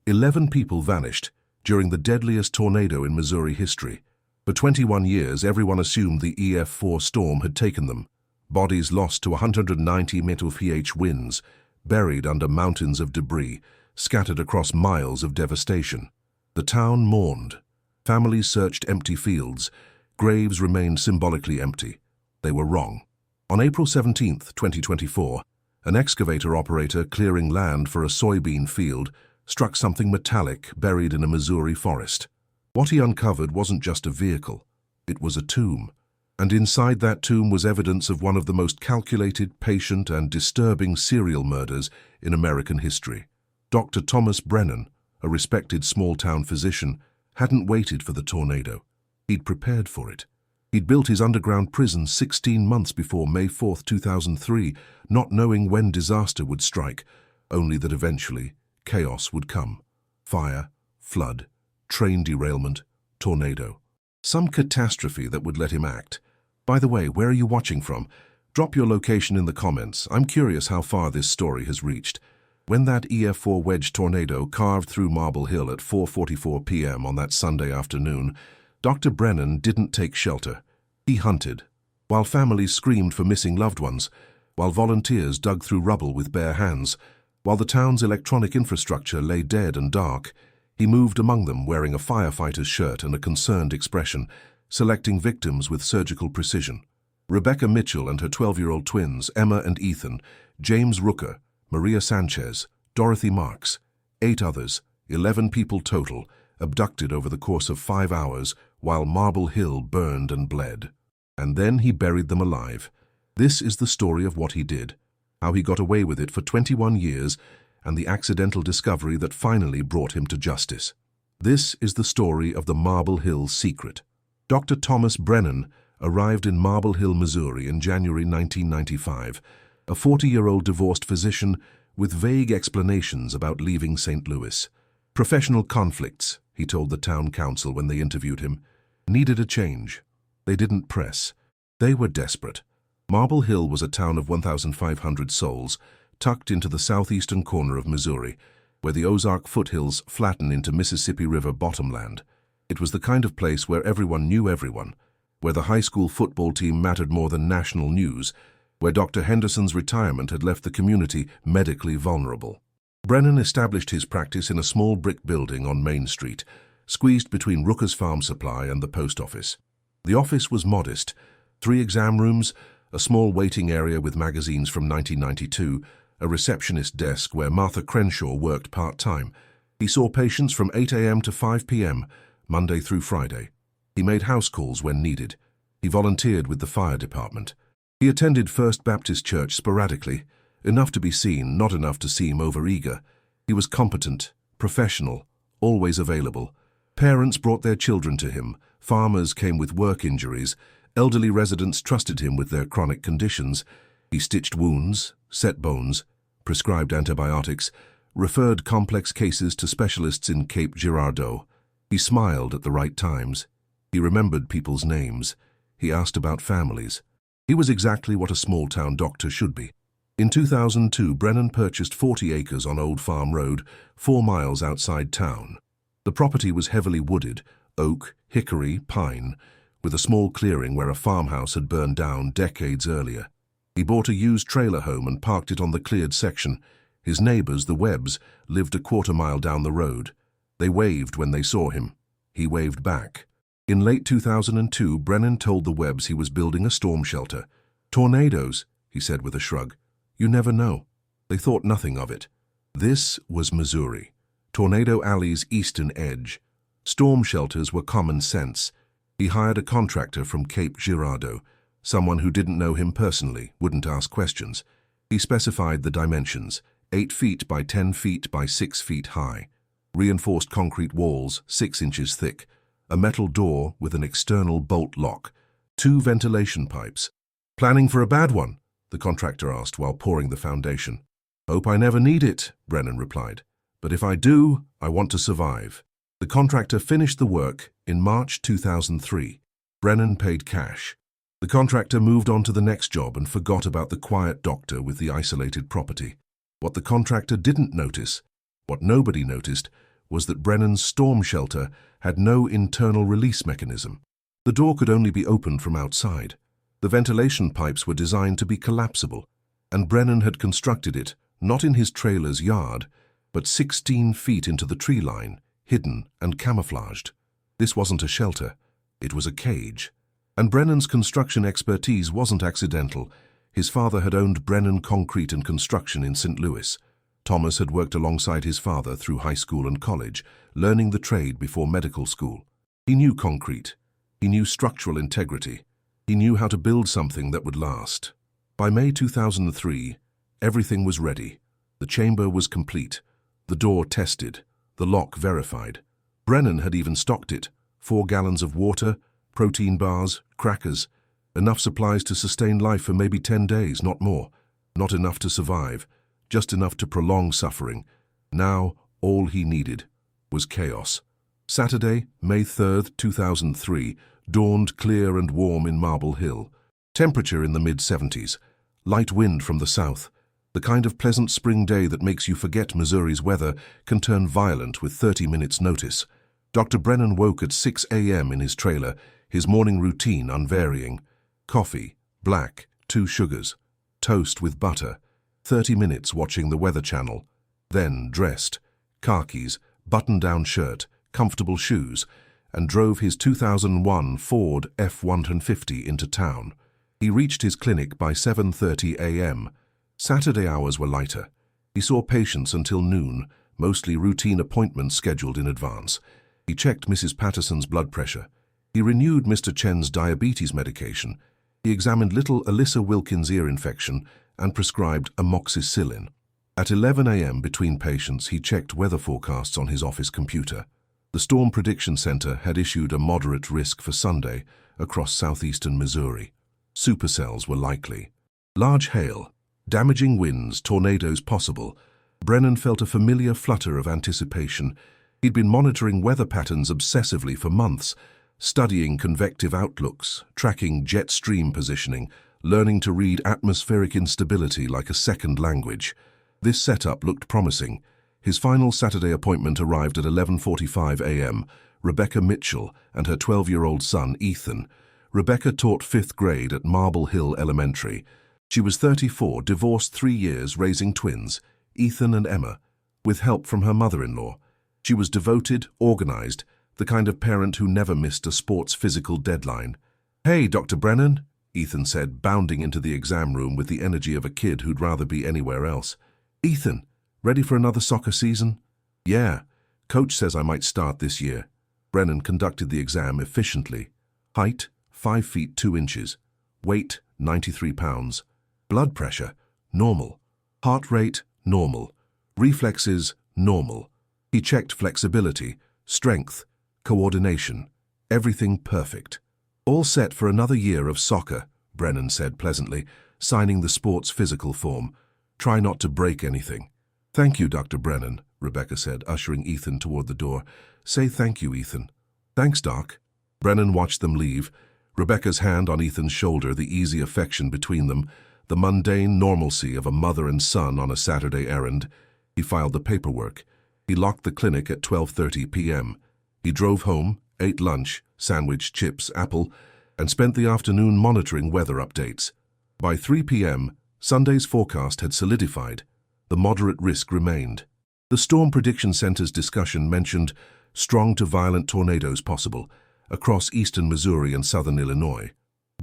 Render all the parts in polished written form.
11 people vanished during the deadliest tornado in Missouri history. For 21 years, everyone assumed the EF4 storm had taken them. Bodies lost to 190 mph winds, buried under mountains of debris, scattered across miles of devastation. The town mourned. Families searched empty fields. Graves remained symbolically empty. They were wrong. On April 17, 2024, an excavator operator clearing land for a soybean field struck something metallic buried in a Missouri forest. What he uncovered wasn't just a vehicle. It was a tomb. And inside that tomb was evidence of one of the most calculated, patient, and disturbing serial murders in American history. Dr. Thomas Brennan, a respected small-town physician, hadn't waited for the tornado. He'd prepared for it. He'd built his underground prison 16 months before May 4, 2003, not knowing when disaster would strike, only that eventually chaos would come. Fire, flood, train derailment, tornado. Some catastrophe that would let him act. By the way, where are you watching from? Drop your location in the comments. I'm curious how far this story has reached. When that EF4 wedge tornado carved through Marble Hill at 4:44 p.m. on that Sunday afternoon, Dr. Brennan didn't take shelter. He hunted. While families screamed for missing loved ones, while volunteers dug through rubble with bare hands, while the town's electronic infrastructure lay dead and dark, he moved among them wearing a firefighter's shirt and a concerned expression, selecting victims with surgical precision. Rebecca Mitchell and her 12-year-old twins, Emma and Ethan, James Rooker, Maria Sanchez, Dorothy Marks, 8 others, 11 people total, abducted over the course of 5 hours while Marble Hill burned and bled. And then he buried them alive. This is the story of what he did, how he got away with it for 21 years, and the accidental discovery that finally brought him to justice. This is the story of the Marble Hill secret. Dr. Thomas Brennan arrived in Marble Hill, Missouri in January 1995, a 40-year-old divorced physician with vague explanations about leaving St. Louis. Professional conflicts, he told the town council when they interviewed him, needed a change. They didn't press. They were desperate. Marble Hill was a town of 1,500 souls, tucked into the southeastern corner of Missouri, where the Ozark foothills flatten into Mississippi River bottomland. It was the kind of place where everyone knew everyone, where the high school football team mattered more than national news, where Dr. Henderson's retirement had left the community medically vulnerable. Brennan established his practice in a small brick building on Main Street, squeezed between Rooker's Farm Supply and the post office. The office was modest: 3 exam rooms, a small waiting area with magazines from 1992, a receptionist desk where Martha Crenshaw worked part-time. He saw patients from 8 a.m. to 5 p.m., Monday through Friday. He made house calls when needed. He volunteered with the fire department. He attended First Baptist Church sporadically, enough to be seen, not enough to seem overeager. He was competent, professional, always available. Parents brought their children to him. Farmers came with work injuries. Elderly residents trusted him with their chronic conditions. He stitched wounds, set bones, prescribed antibiotics, referred complex cases to specialists in Cape Girardeau. He smiled at the right times. He remembered people's names. He asked about families. He was exactly what a small-town doctor should be. In 2002, Brennan purchased 40 acres on Old Farm Road, 4 miles outside town. The property was heavily wooded, oak, hickory, pine, with a small clearing where a farmhouse had burned down decades earlier. He bought a used trailer home and parked it on the cleared section. His neighbors, the Webbs, lived a quarter-mile down the road. They waved when they saw him. He waved back. In late 2002, Brennan told the Webbs he was building a storm shelter. "Tornadoes," he said with a shrug. "You never know." They thought nothing of it. This was Missouri, Tornado Alley's eastern edge. Storm shelters were common sense. He hired a contractor from Cape Girardeau, someone who didn't know him personally, wouldn't ask questions. He specified the dimensions: 8 feet by 10 feet by 6 feet high. Reinforced concrete walls, 6 inches thick. A metal door with an external bolt lock. 2 ventilation pipes. "Planning for a bad one?" the contractor asked while pouring the foundation. "Hope I never need it," Brennan replied. "But if I do, I want to survive." The contractor finished the work in March 2003. Brennan paid cash. The contractor moved on to the next job and forgot about the quiet doctor with the isolated property. What the contractor didn't notice, what nobody noticed, was that Brennan's storm shelter had no internal release mechanism. The door could only be opened from outside. The ventilation pipes were designed to be collapsible, and Brennan had constructed it, not in his trailer's yard, but 16 feet into the tree line, hidden and camouflaged. This wasn't a shelter, it was a cage. And Brennan's construction expertise wasn't accidental. His father had owned Brennan Concrete and Construction in St. Louis. Thomas had worked alongside his father through high school and college, learning the trade before medical school. He knew concrete. He knew structural integrity. He knew how to build something that would last. By May 2003, everything was ready. The chamber was complete. The door tested. The lock verified. Brennan had even stocked it. 4 gallons of water, protein bars, crackers. Enough supplies to sustain life for maybe 10 days, not more. Not enough to survive. Just enough to prolong suffering. Now, all he needed was chaos. Saturday, May 3rd, 2003, dawned clear and warm in Marble Hill. Temperature in the mid-70s. Light wind from the south. The kind of pleasant spring day that makes you forget Missouri's weather can turn violent with 30 minutes' notice. Dr. Brennan woke at 6 a.m. in his trailer, his morning routine unvarying. Coffee, black, 2 sugars. Toast with butter. 30 minutes watching the Weather Channel. Then dressed, khakis, button-down shirt, comfortable shoes, and drove his 2001 Ford F-150 into town. He reached his clinic by 7:30 a.m. Saturday hours were lighter. He saw patients until noon, mostly routine appointments scheduled in advance. He checked Mrs. Patterson's blood pressure. He renewed Mr. Chen's diabetes medication. He examined little Alyssa Wilkins' ear infection and prescribed amoxicillin. At 11 a.m. between patients, he checked weather forecasts on his office computer. The Storm Prediction Center had issued a moderate risk for Sunday across southeastern Missouri. Supercells were likely. Large hail, damaging winds, tornadoes possible. Brennan felt a familiar flutter of anticipation. He'd been monitoring weather patterns obsessively for months, studying convective outlooks, tracking jet stream positioning, learning to read atmospheric instability like a second language. This setup looked promising. His final Saturday appointment arrived at 11:45 a.m. Rebecca Mitchell and her 12-year-old son, Ethan. Rebecca taught 5th grade at Marble Hill Elementary. She was 34, divorced 3 years, raising twins, Ethan and Emma, with help from her mother-in-law. She was devoted, organized, the kind of parent who never missed a sports physical deadline. "Hey, Dr. Brennan," Ethan said, bounding into the exam room with the energy of a kid who'd rather be anywhere else. "Ethan, ready for another soccer season?" "Yeah. Coach says I might start this year." Brennan conducted the exam efficiently. Height, 5 feet 2 inches. Weight, 93 pounds. Blood pressure, normal. Heart rate, normal. Reflexes, normal. He checked flexibility, strength, coordination. Everything perfect. "All set for another year of soccer," Brennan said pleasantly, signing the sports physical form. "Try not to break anything." "Thank you, Dr. Brennan," Rebecca said, ushering Ethan toward the door. "Say thank you, Ethan." "Thanks, Doc." Brennan watched them leave, Rebecca's hand on Ethan's shoulder, the easy affection between them, the mundane normalcy of a mother and son on a Saturday errand. He filed the paperwork. He locked the clinic at 12:30 p.m. He drove home, ate lunch, sandwich, chips, apple, and spent the afternoon monitoring weather updates. By 3 p.m., Sunday's forecast had solidified. The moderate risk remained. The Storm Prediction Center's discussion mentioned strong to violent tornadoes possible across eastern Missouri and southern Illinois.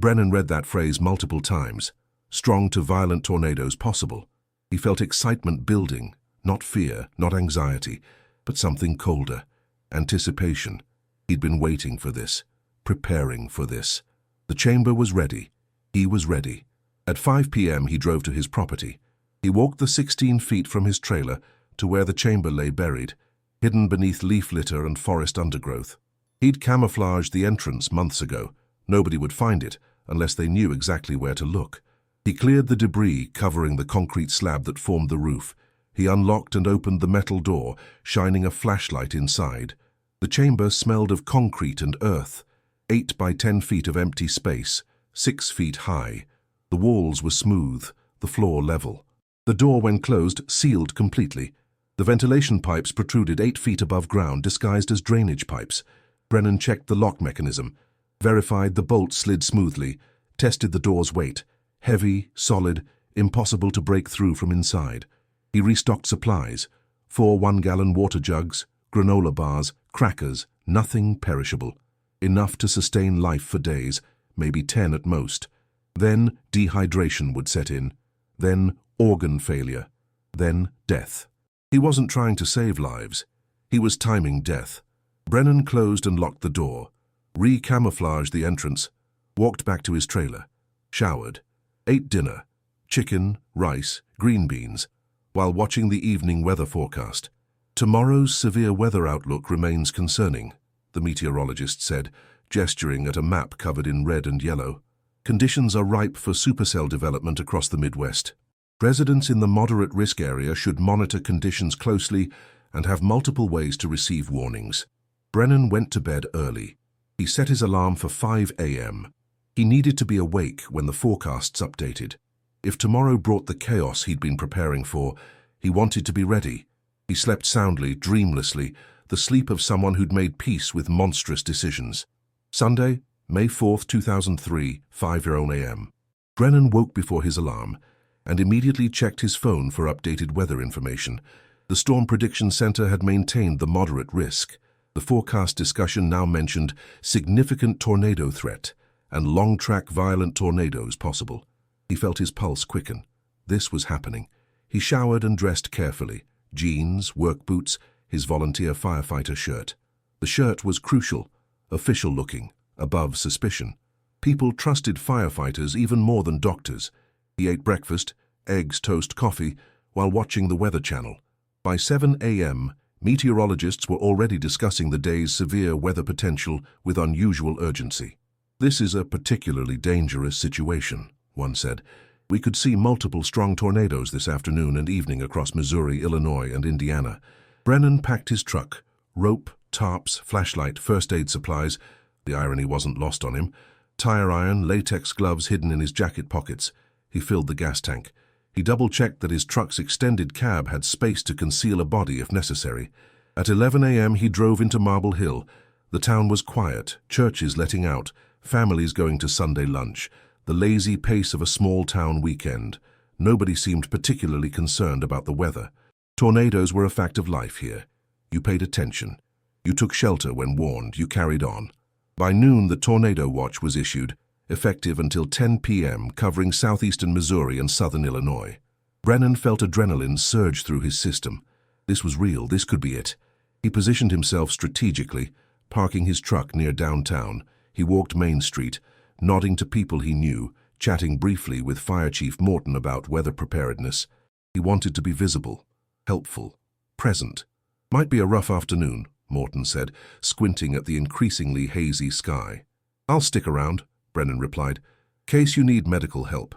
Brennan read that phrase multiple times. Strong to violent tornadoes possible. He felt excitement building, not fear, not anxiety, but something colder. Anticipation. He'd been waiting for this, preparing for this. The chamber was ready. He was ready. At 5 p.m. he drove to his property. He walked the 16 feet from his trailer to where the chamber lay buried, hidden beneath leaf litter and forest undergrowth. He'd camouflaged the entrance months ago. Nobody would find it unless they knew exactly where to look. He cleared the debris covering the concrete slab that formed the roof. He unlocked and opened the metal door, shining a flashlight inside. The chamber smelled of concrete and earth. 8 by 10 feet of empty space, 6 feet high. The walls were smooth, the floor level. The door, when closed, sealed completely. The ventilation pipes protruded 8 feet above ground, disguised as drainage pipes. Brennan checked the lock mechanism, verified the bolts slid smoothly, tested the door's weight. Heavy, solid, impossible to break through from inside. He restocked supplies. 4 one-gallon water jugs, granola bars, crackers, nothing perishable. Enough to sustain life for days, maybe 10 at most. Then dehydration would set in. Then organ failure. Then death. He wasn't trying to save lives. He was timing death. Brennan closed and locked the door, re-camouflaged the entrance, walked back to his trailer, showered, ate dinner, chicken, rice, green beans, while watching the evening weather forecast. Tomorrow's severe weather outlook remains concerning, the meteorologist said, gesturing at a map covered in red and yellow. Conditions are ripe for supercell development across the Midwest. Residents in the moderate risk area should monitor conditions closely and have multiple ways to receive warnings. Brennan went to bed early. He set his alarm for 5 a.m. He needed to be awake when the forecasts updated. If tomorrow brought the chaos he'd been preparing for, he wanted to be ready. He slept soundly, dreamlessly, the sleep of someone who'd made peace with monstrous decisions. Sunday, May 4th, 2003, 5:00 a.m. Brennan woke before his alarm and immediately checked his phone for updated weather information. The Storm Prediction Center had maintained the moderate risk. The forecast discussion now mentioned significant tornado threat and long-track violent tornadoes possible. He felt his pulse quicken. This was happening. He showered and dressed carefully. Jeans, work boots, his volunteer firefighter shirt. The shirt was crucial, official-looking, above suspicion. People trusted firefighters even more than doctors. He ate breakfast, eggs, toast, coffee, while watching the Weather Channel. By 7 a.m., meteorologists were already discussing the day's severe weather potential with unusual urgency. "This is a particularly dangerous situation," one said. "We could see multiple strong tornadoes this afternoon and evening across Missouri, Illinois, and Indiana." Brennan packed his truck. Rope, tarps, flashlight, first aid supplies. The irony wasn't lost on him. Tire iron, latex gloves hidden in his jacket pockets. He filled the gas tank. He double-checked that his truck's extended cab had space to conceal a body if necessary. At 11 a.m. he drove into Marble Hill. The town was quiet, churches letting out, families going to Sunday lunch, the lazy pace of a small-town weekend. Nobody seemed particularly concerned about the weather. Tornadoes were a fact of life here. You paid attention. You took shelter when warned. You carried on. By noon, the tornado watch was issued, effective until 10 p.m., covering southeastern Missouri and southern Illinois. Brennan felt adrenaline surge through his system. This was real. This could be it. He positioned himself strategically, parking his truck near downtown. He walked Main Street, nodding to people he knew, chatting briefly with Fire Chief Morton about weather preparedness. He wanted to be visible, helpful, present. "Might be a rough afternoon," Morton said, squinting at the increasingly hazy sky. "I'll stick around," Brennan replied. "Case you need medical help."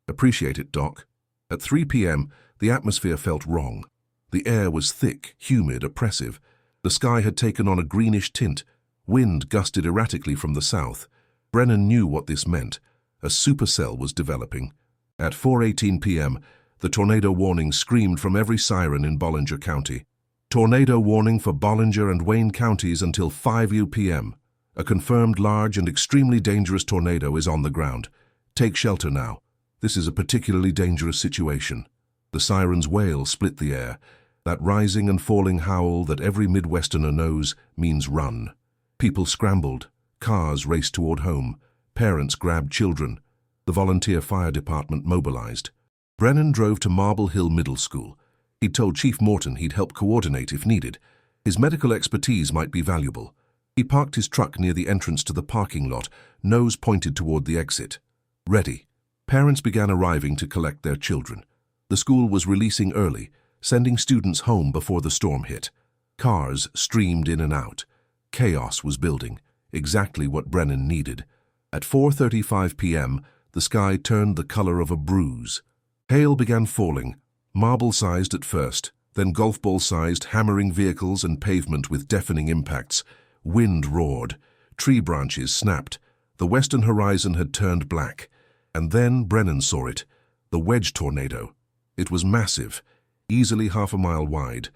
"Appreciate it, Doc." At 3 p.m., the atmosphere felt wrong. The air was thick, humid, oppressive. The sky had taken on a greenish tint. Wind gusted erratically from the south. Brennan knew what this meant. A supercell was developing. At 4:18 p.m., the tornado warning screamed from every siren in Bollinger County. "Tornado warning for Bollinger and Wayne counties until 5 p.m. A confirmed large and extremely dangerous tornado is on the ground. Take shelter now. This is a particularly dangerous situation." The siren's wail split the air. That rising and falling howl that every Midwesterner knows means run. People scrambled. Cars raced toward home. Parents grabbed children. The volunteer fire department mobilized. Brennan drove to Marble Hill Middle School. He'd told Chief Morton he'd help coordinate if needed. His medical expertise might be valuable. He parked his truck near the entrance to the parking lot, nose pointed toward the exit. Ready. Parents began arriving to collect their children. The school was releasing early, sending students home before the storm hit. Cars streamed in and out. Chaos was building, exactly what Brennan needed. At 4:35 p.m., the sky turned the color of a bruise. Hail began falling, marble-sized at first, then golf ball-sized, hammering vehicles and pavement with deafening impacts. Wind roared. Tree branches snapped. The western horizon had turned black. And then Brennan saw it, the wedge tornado. It was massive, easily half a mile wide,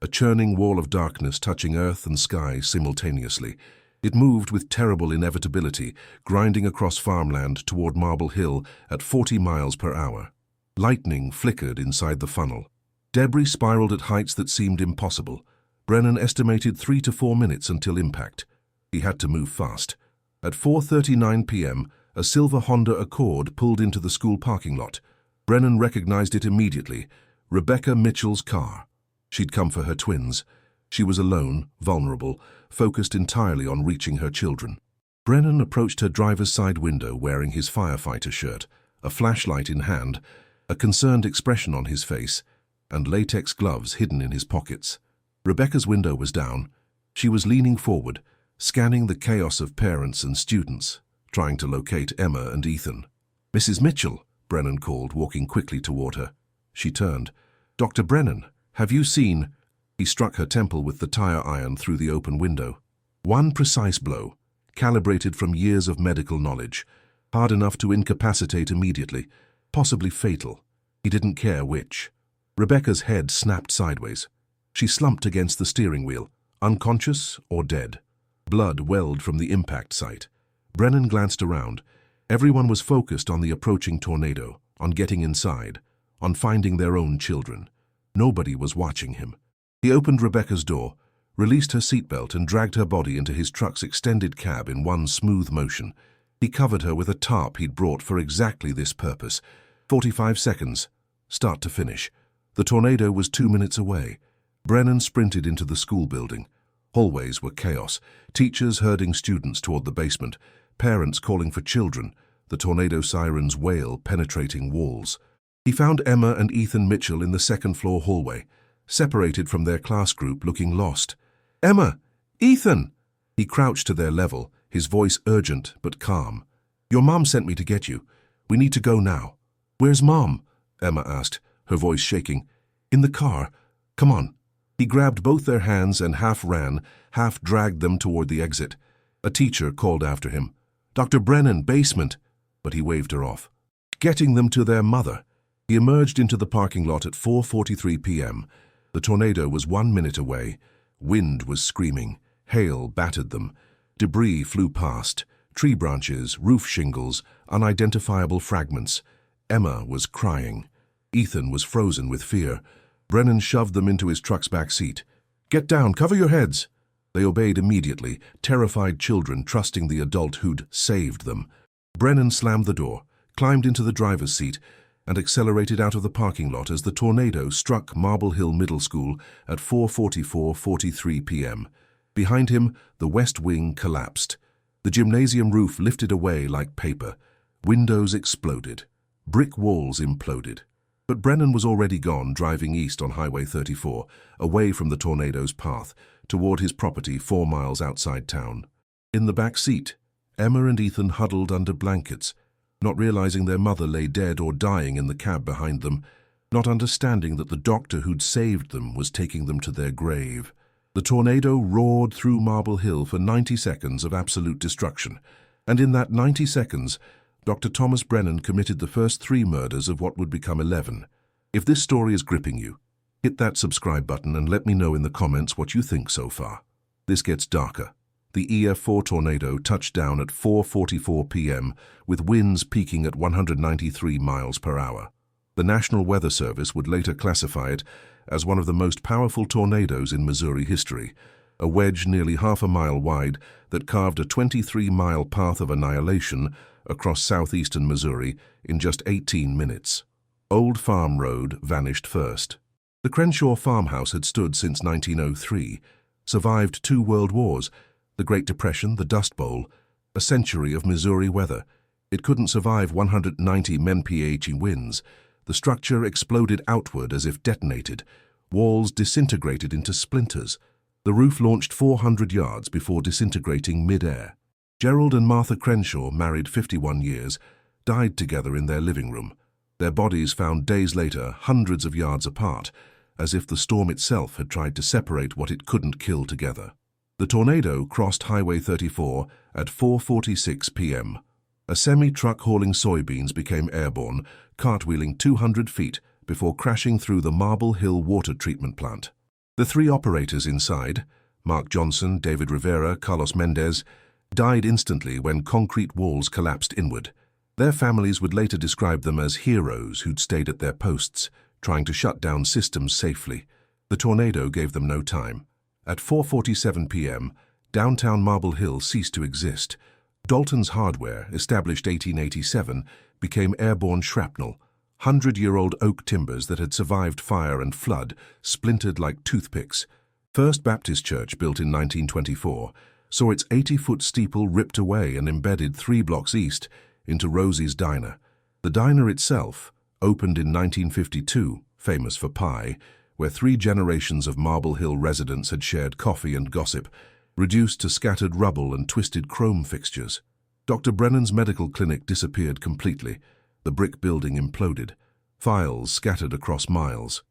a churning wall of darkness touching earth and sky simultaneously. It moved with terrible inevitability, grinding across farmland toward Marble Hill at 40 miles per hour. Lightning flickered inside the funnel. Debris spiraled at heights that seemed impossible. Brennan estimated 3 to 4 minutes until impact. He had to move fast. At 4:39 p.m., a silver Honda Accord pulled into the school parking lot. Brennan recognized it immediately. Rebecca Mitchell's car. She'd come for her twins. She was alone, vulnerable, focused entirely on reaching her children. Brennan approached her driver's side window wearing his firefighter shirt, a flashlight in hand, a concerned expression on his face, and latex gloves hidden in his pockets. Rebecca's window was down. She was leaning forward, scanning the chaos of parents and students, trying to locate Emma and Ethan. "Mrs. Mitchell," Brennan called, walking quickly toward her. She turned. "Dr. Brennan, have you seen—" He struck her temple with the tire iron through the open window. One precise blow, calibrated from years of medical knowledge, hard enough to incapacitate immediately, possibly fatal. He didn't care which. Rebecca's head snapped sideways. She slumped against the steering wheel, unconscious or dead. Blood welled from the impact site. Brennan glanced around. Everyone was focused on the approaching tornado, on getting inside, on finding their own children. Nobody was watching him. He opened Rebecca's door, released her seatbelt and dragged her body into his truck's extended cab in one smooth motion. He covered her with a tarp he'd brought for exactly this purpose. 45 seconds, start to finish. The tornado was 2 minutes away. Brennan sprinted into the school building. Hallways were chaos, teachers herding students toward the basement, parents calling for children, the tornado siren's wail penetrating walls. He found Emma and Ethan Mitchell in the second-floor hallway, separated from their class group, looking lost. "Emma! Ethan!" He crouched to their level, his voice urgent but calm. "Your mom sent me to get you. We need to go now." "Where's Mom?" Emma asked, her voice shaking. "In the car. Come on." He grabbed both their hands and half ran, half dragged them toward the exit. A teacher called after him. "Dr. Brennan, basement," but he waved her off. Getting them to their mother. He emerged into the parking lot at 4:43 p.m. The tornado was 1 minute away. Wind was screaming. Hail battered them. Debris flew past. Tree branches, roof shingles, unidentifiable fragments. Emma was crying. Ethan was frozen with fear. Brennan shoved them into his truck's back seat. "Get down, cover your heads." They obeyed immediately, terrified children trusting the adult who'd saved them. Brennan slammed the door, climbed into the driver's seat, and accelerated out of the parking lot as the tornado struck Marble Hill Middle School at 4:43 p.m. Behind him, the west wing collapsed. The gymnasium roof lifted away like paper. Windows exploded. Brick walls imploded. But Brennan was already gone, driving east on Highway 34, away from the tornado's path, toward his property 4 miles outside town. In the back seat, Emma and Ethan huddled under blankets, not realizing their mother lay dead or dying in the cab behind them, not understanding that the doctor who'd saved them was taking them to their grave. The tornado roared through Marble Hill for 90 seconds of absolute destruction, and in that 90 seconds, Dr. Thomas Brennan committed the first 3 murders of what would become 11. If this story is gripping you, hit that subscribe button and let me know in the comments what you think so far. This gets darker. The EF4 tornado touched down at 4:44 p.m. with winds peaking at 193 miles per hour. The National Weather Service would later classify it as one of the most powerful tornadoes in Missouri history, a wedge nearly half a mile wide that carved a 23-mile path of annihilation across southeastern Missouri in just 18 minutes. Old Farm Road vanished first. The Crenshaw farmhouse had stood since 1903, survived 2 world wars, the Great Depression, the Dust Bowl, a century of Missouri weather. It couldn't survive 190 mph winds. The structure exploded outward as if detonated. Walls disintegrated into splinters. The roof launched 400 yards before disintegrating mid-air. Gerald and Martha Crenshaw, married 51 years, died together in their living room. Their bodies found days later, hundreds of yards apart, as if the storm itself had tried to separate what it couldn't kill together. The tornado crossed Highway 34 at 4:46 p.m. A semi-truck hauling soybeans became airborne, cartwheeling 200 feet before crashing through the Marble Hill water treatment plant. The three operators inside, Mark Johnson, David Rivera, Carlos Mendez, died instantly when concrete walls collapsed inward. Their families would later describe them as heroes who'd stayed at their posts, trying to shut down systems safely. The tornado gave them no time. At 4:47 p.m., downtown Marble Hill ceased to exist. Dalton's Hardware, established 1887, became airborne shrapnel. 100-year-old oak timbers that had survived fire and flood splintered like toothpicks. First Baptist Church, built in 1924, saw its 80-foot steeple ripped away and embedded 3 blocks east into Rosie's Diner. The diner itself, opened in 1952, famous for pie, where 3 generations of Marble Hill residents had shared coffee and gossip, reduced to scattered rubble and twisted chrome fixtures. Dr. Brennan's medical clinic disappeared completely. The brick building imploded. Files scattered across miles.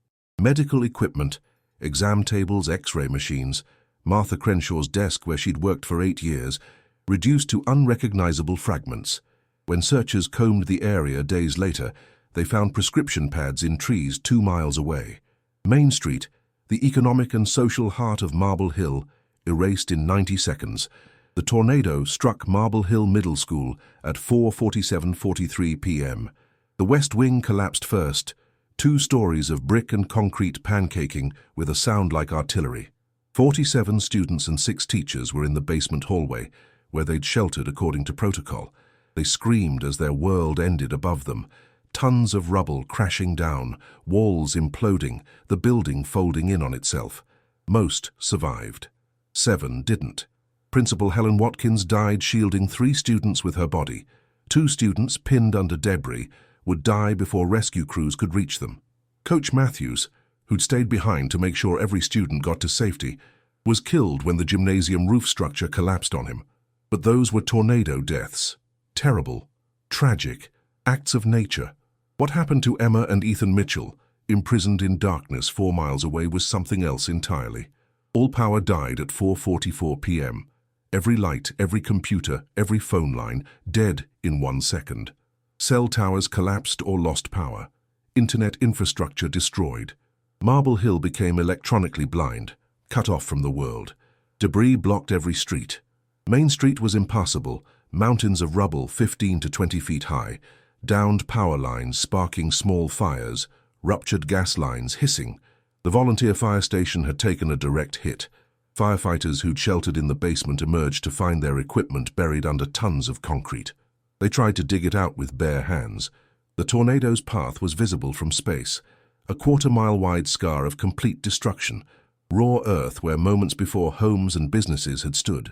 Medical equipment, exam tables, X-ray machines, Martha Crenshaw's desk where she'd worked for 8 years, reduced to unrecognizable fragments. When searchers combed the area days later, they found prescription pads in trees 2 miles away. Main Street, the economic and social heart of Marble Hill, erased in 90 seconds. The tornado struck Marble Hill Middle School at 4:47:43 p.m. The West Wing collapsed first, 2 stories of brick and concrete pancaking with a sound like artillery. 47 students and 6 teachers were in the basement hallway, where they'd sheltered according to protocol. They screamed as their world ended above them. Tons of rubble crashing down, walls imploding, the building folding in on itself. Most survived. 7 didn't. Principal Helen Watkins died shielding 3 students with her body. 2 students, pinned under debris, would die before rescue crews could reach them. Coach Matthews, who'd stayed behind to make sure every student got to safety, was killed when the gymnasium roof structure collapsed on him. But those were tornado deaths. Terrible, tragic, acts of nature. What happened to Emma and Ethan Mitchell, imprisoned in darkness 4 miles away, was something else entirely. All power died at 4:44 p.m. Every light, every computer, every phone line, dead in 1 second. Cell towers collapsed or lost power. Internet infrastructure destroyed. Marble Hill became electronically blind, cut off from the world. Debris blocked every street. Main Street was impassable, mountains of rubble 15 to 20 feet high, downed power lines sparking small fires, ruptured gas lines hissing. The volunteer fire station had taken a direct hit. Firefighters who'd sheltered in the basement emerged to find their equipment buried under tons of concrete. They tried to dig it out with bare hands. The tornado's path was visible from space, a quarter-mile-wide scar of complete destruction, raw earth where moments before homes and businesses had stood.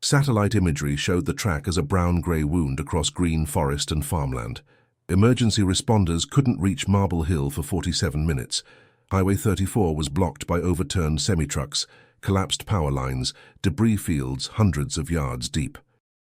Satellite imagery showed the track as a brown-grey wound across green forest and farmland. Emergency responders couldn't reach Marble Hill for 47 minutes. Highway 34 was blocked by overturned semi-trucks, collapsed power lines, debris fields hundreds of yards deep.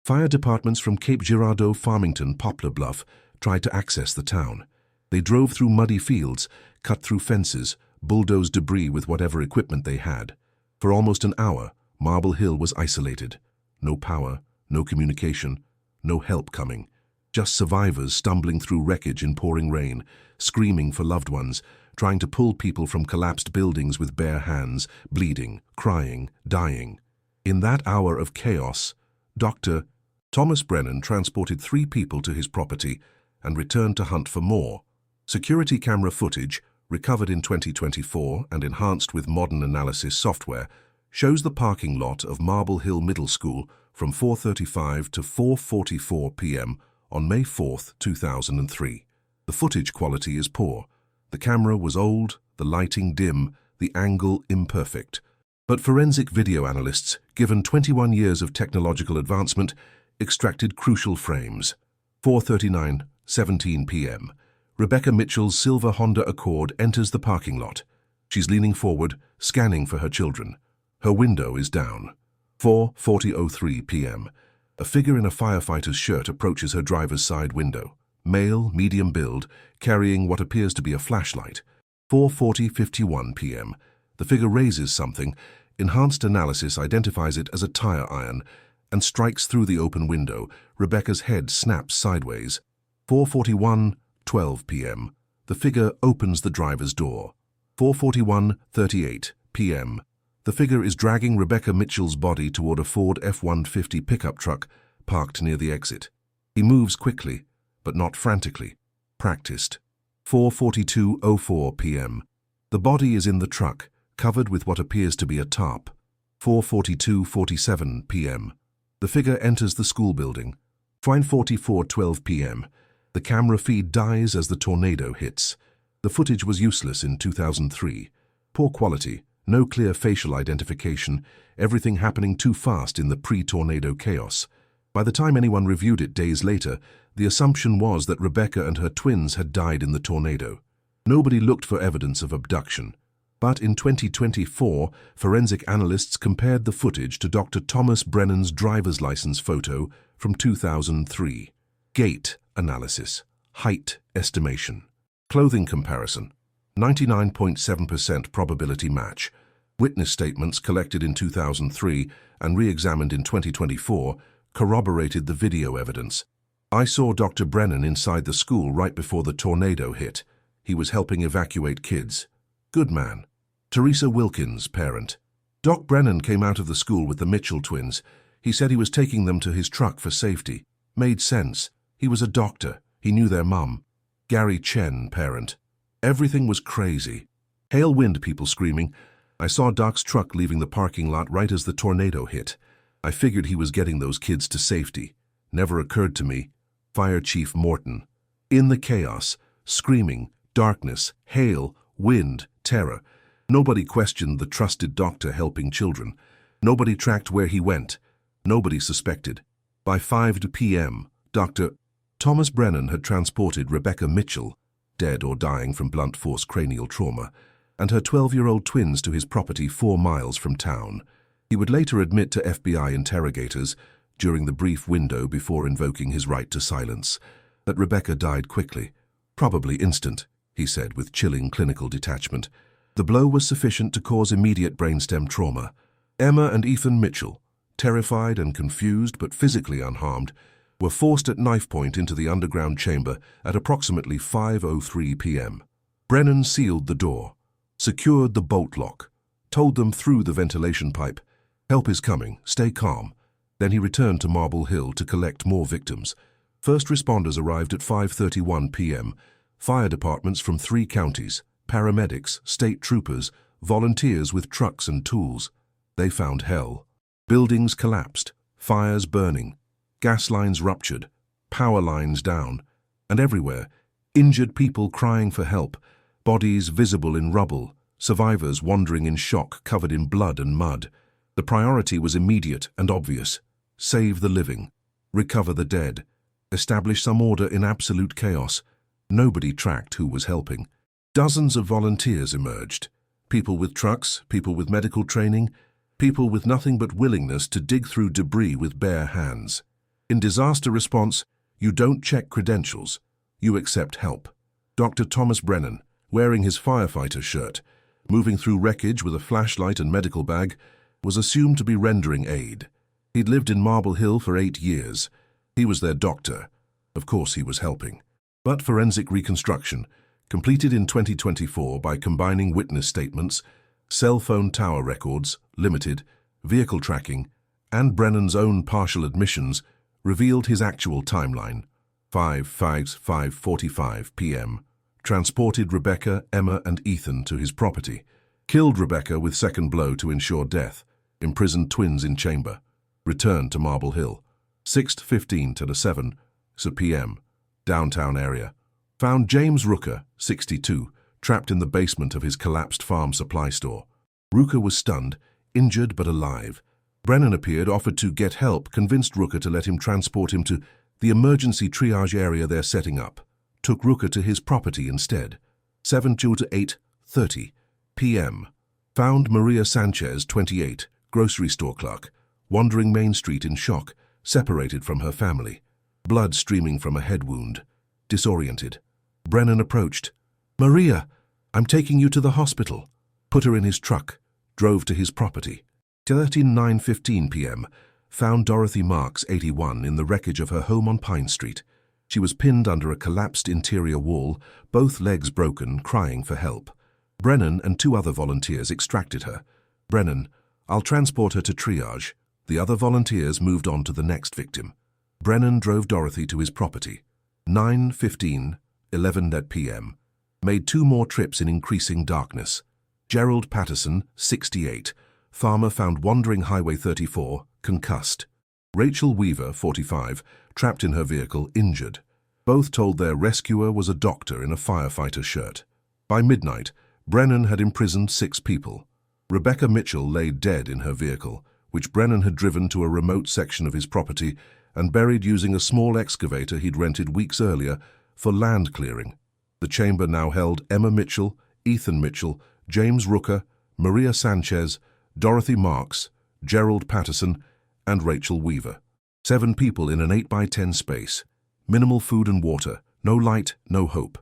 Fire departments from Cape Girardeau, Farmington, Poplar Bluff tried to access the town. They drove through muddy fields, cut through fences, bulldozed debris with whatever equipment they had. For almost an hour, Marble Hill was isolated. No power, no communication, no help coming. Just survivors stumbling through wreckage in pouring rain, screaming for loved ones, trying to pull people from collapsed buildings with bare hands, bleeding, crying, dying. In that hour of chaos, Dr. Thomas Brennan transported 3 people to his property and returned to hunt for more. Security camera footage, recovered in 2024 and enhanced with modern analysis software, shows the parking lot of Marble Hill Middle School from 4:35 to 4:44 p.m. on May 4, 2003. The footage quality is poor. The camera was old, the lighting dim, the angle imperfect. But forensic video analysts, given 21 years of technological advancement, extracted crucial frames. 4:39:17 p.m. Rebecca Mitchell's silver Honda Accord enters the parking lot. She's leaning forward, scanning for her children. Her window is down. 4:40:03 p.m. A figure in a firefighter's shirt approaches her driver's side window. Male, medium build, carrying what appears to be a flashlight. 4:40:51 p.m. The figure raises something. Enhanced analysis identifies it as a tire iron and strikes through the open window. Rebecca's head snaps sideways. 4:41:12 p.m. The figure opens the driver's door. 4:41:38 p.m. The figure is dragging Rebecca Mitchell's body toward a Ford F-150 pickup truck parked near the exit. He moves quickly, but not frantically. Practiced. 4:42:04 p.m. The body is in the truck, covered with what appears to be a tarp. 4:42:47 p.m. The figure enters the school building. 5:44:12 p.m. The camera feed dies as the tornado hits. The footage was useless in 2003. Poor quality, no clear facial identification, everything happening too fast in the pre-tornado chaos. By the time anyone reviewed it days later, the assumption was that Rebecca and her twins had died in the tornado. Nobody looked for evidence of abduction. But in 2024, forensic analysts compared the footage to Dr. Thomas Brennan's driver's license photo from 2003. Gait analysis, height estimation, clothing comparison, 99.7% probability match. Witness statements collected in 2003 and re-examined in 2024 corroborated the video evidence. I saw Dr. Brennan inside the school right before the tornado hit. He was helping evacuate kids. Good man. Teresa Wilkins, parent. Doc Brennan came out of the school with the Mitchell twins. He said he was taking them to his truck for safety. Made sense. He was a doctor. He knew their mum. Gary Chen, parent. Everything was crazy. Hail wind people screaming. I saw Doc's truck leaving the parking lot right as the tornado hit. I figured he was getting those kids to safety. Never occurred to me. Fire Chief Morton. In the chaos, screaming, darkness, hail, wind, terror. Nobody questioned the trusted doctor helping children. Nobody tracked where he went. Nobody suspected. By 5 p.m., Dr. Thomas Brennan had transported Rebecca Mitchell, dead or dying from blunt force cranial trauma, and her 12-year-old twins to his property 4 miles from town. He would later admit to FBI interrogators, during the brief window before invoking his right to silence, that Rebecca died quickly, probably instant, he said with chilling clinical detachment. The blow was sufficient to cause immediate brainstem trauma. Emma and Ethan Mitchell, terrified and confused but physically unharmed, were forced at knife point into the underground chamber at approximately 5:03 p.m. Brennan sealed the door, secured the bolt lock, told them through the ventilation pipe, "Help is coming, stay calm." Then he returned to Marble Hill to collect more victims. First responders arrived at 5:31 p.m. Fire departments from 3 counties, paramedics, state troopers, volunteers with trucks and tools. They found hell. Buildings collapsed, fires burning, gas lines ruptured, power lines down, and everywhere, injured people crying for help, bodies visible in rubble, survivors wandering in shock covered in blood and mud. The priority was immediate and obvious. Save the living, recover the dead, establish some order in absolute chaos. Nobody tracked who was helping. Dozens of volunteers emerged. People with trucks, people with medical training, people with nothing but willingness to dig through debris with bare hands. In disaster response, you don't check credentials, you accept help. Dr. Thomas Brennan, wearing his firefighter shirt, moving through wreckage with a flashlight and medical bag, was assumed to be rendering aid. He'd lived in Marble Hill for 8 years. He was their doctor. Of course he was helping. But forensic reconstruction, completed in 2024 by combining witness statements, cell phone tower records, limited, vehicle tracking, and Brennan's own partial admissions, revealed his actual timeline. 5:45 p.m. Transported Rebecca, Emma, and Ethan to his property. Killed Rebecca with second blow to ensure death. Imprisoned twins in chamber. Returned to Marble Hill. 6:15 to 7 p.m. Downtown area. Found James Rooker, 62, trapped in the basement of his collapsed farm supply store. Rooker was stunned, injured but alive. Brennan appeared, offered to get help, convinced Rooker to let him transport him to the emergency triage area they're setting up. Took Rooker to his property instead. 7 to 8:30 p.m. Found Maria Sanchez, 28, grocery store clerk, wandering Main Street in shock, separated from her family. Blood streaming from a head wound. Disoriented. Brennan approached. "Maria, I'm taking you to the hospital." Put her in his truck. Drove to his property. 9:15 p.m. Found Dorothy Marks, 81, in the wreckage of her home on Pine Street. She was pinned under a collapsed interior wall, both legs broken, crying for help. Brennan and 2 other volunteers extracted her. Brennan, I'll transport her to triage. The other volunteers moved on to the next victim. Brennan drove Dorothy to his property. 9:15, 11 p.m. Made 2 more trips in increasing darkness. Gerald Patterson, 68, farmer found wandering Highway 34, concussed. Rachel Weaver, 45, trapped in her vehicle, injured. Both told their rescuer was a doctor in a firefighter shirt. By midnight, Brennan had imprisoned 6 people. Rebecca Mitchell lay dead in her vehicle, which Brennan had driven to a remote section of his property and buried using a small excavator he'd rented weeks earlier for land clearing. The chamber now held Emma Mitchell, Ethan Mitchell, James Rooker, Maria Sanchez, Dorothy Marks, Gerald Patterson, and Rachel Weaver. 7 people in an 8x10 space. Minimal food and water, no light, no hope.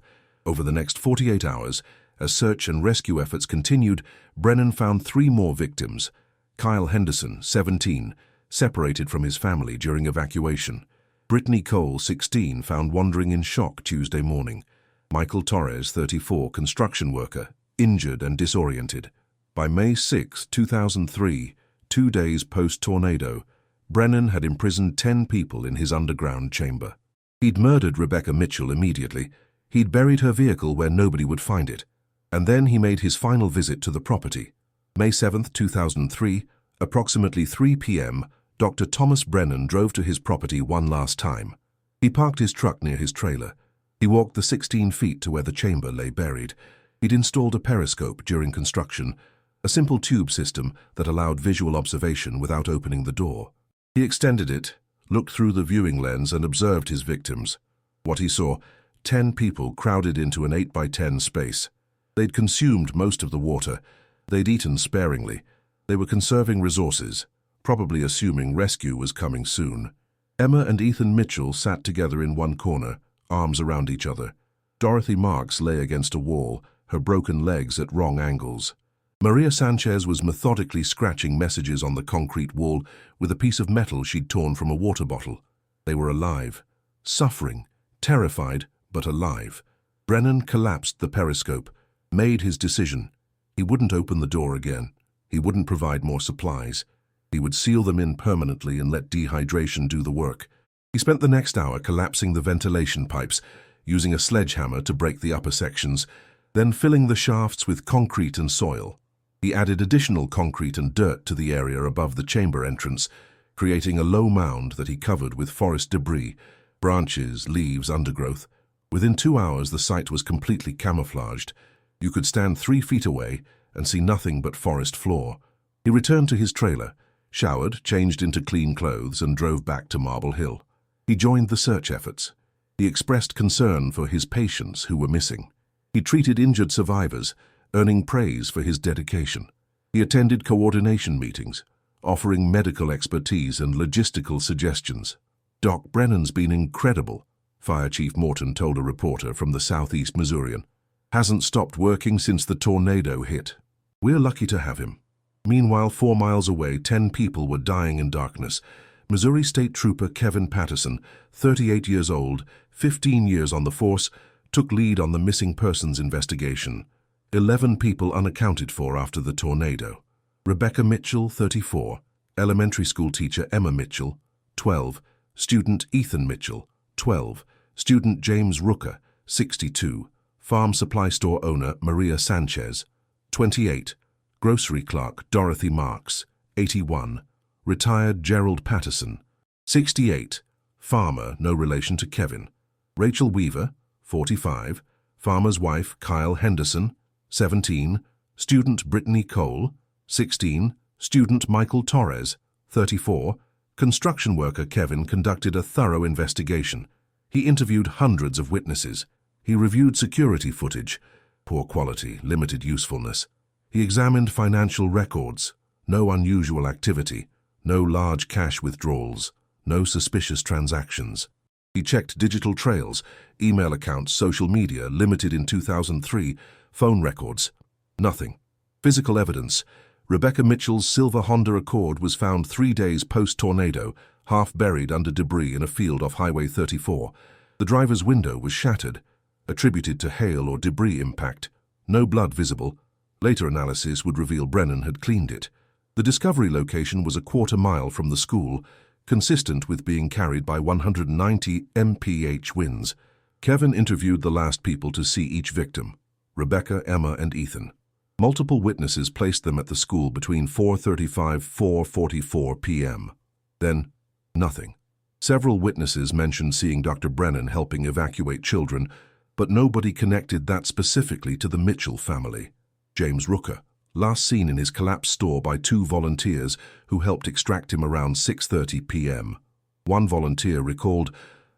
Over the next 48 hours, as search and rescue efforts continued, Brennan found 3 more victims. Kyle Henderson, 17, separated from his family during evacuation. Brittany Cole, 16, found wandering in shock Tuesday morning. Michael Torres, 34, construction worker, injured and disoriented. By May 6, 2003, 2 days post-tornado, Brennan had imprisoned 10 people in his underground chamber. He'd murdered Rebecca Mitchell immediately. He'd buried her vehicle where nobody would find it. And then he made his final visit to the property. May 7, 2003, approximately 3 p.m., Dr. Thomas Brennan drove to his property one last time. He parked his truck near his trailer. He walked the 16 feet to where the chamber lay buried. He'd installed a periscope during construction, a simple tube system that allowed visual observation without opening the door. He extended it, looked through the viewing lens and observed his victims. What he saw, 10 people crowded into an 8x10 space. They'd consumed most of the water. They'd eaten sparingly. They were conserving resources, probably assuming rescue was coming soon. Emma and Ethan Mitchell sat together in one corner, arms around each other. Dorothy Marks lay against a wall, her broken legs at wrong angles. Maria Sanchez was methodically scratching messages on the concrete wall with a piece of metal she'd torn from a water bottle. They were alive, suffering, terrified, but alive. Brennan collapsed the periscope, made his decision. He wouldn't open the door again. He wouldn't provide more supplies. He would seal them in permanently and let dehydration do the work. He spent the next hour collapsing the ventilation pipes, using a sledgehammer to break the upper sections, then filling the shafts with concrete and soil. He added additional concrete and dirt to the area above the chamber entrance, creating a low mound that he covered with forest debris, branches, leaves, undergrowth. Within 2 hours, the site was completely camouflaged. You could stand 3 feet away and see nothing but forest floor. He returned to his trailer, showered, changed into clean clothes, and drove back to Marble Hill. He joined the search efforts. He expressed concern for his patients who were missing. He treated injured survivors, earning praise for his dedication. He attended coordination meetings, offering medical expertise and logistical suggestions. Doc Brennan's been incredible, Fire Chief Morton told a reporter from the Southeast Missourian. Hasn't stopped working since the tornado hit. We're lucky to have him. Meanwhile, 4 miles away, 10 people were dying in darkness. Missouri State Trooper Kevin Patterson, 38 years old, 15 years on the force, took lead on the missing persons investigation. 11 people unaccounted for after the tornado. Rebecca Mitchell, 34, elementary school teacher Emma Mitchell, 12, student Ethan Mitchell, 12, student James Rooker, 62, farm supply store owner Maria Sanchez, 28, grocery clerk Dorothy Marks, 81, retired Gerald Patterson, 68, farmer, no relation to Kevin, Rachel Weaver, 45, farmer's wife Kyle Henderson, 17, student Brittany Cole, 16, student Michael Torres, 34, construction worker Kevin conducted a thorough investigation. He interviewed hundreds of witnesses. He reviewed security footage, poor quality, limited usefulness. He examined financial records, no unusual activity, no large cash withdrawals, no suspicious transactions. He checked digital trails, email accounts, social media, limited in 2003, phone records. Nothing. Physical evidence. Rebecca Mitchell's silver Honda Accord was found 3 days post-tornado, half buried under debris in a field off Highway 34. The driver's window was shattered, attributed to hail or debris impact. No blood visible, Later analysis would reveal Brennan had cleaned it. The discovery location was a quarter-mile from the school, consistent with being carried by 190 mph winds. Kevin interviewed the last people to see each victim: Rebecca, Emma, and Ethan. Multiple witnesses placed them at the school between 4:35–4:44 p.m. Then, nothing. Several witnesses mentioned seeing Dr. Brennan helping evacuate children, but nobody connected that specifically to the Mitchell family. James Rooker, last seen in his collapsed store by 2 volunteers who helped extract him around 6:30 p.m. One volunteer recalled,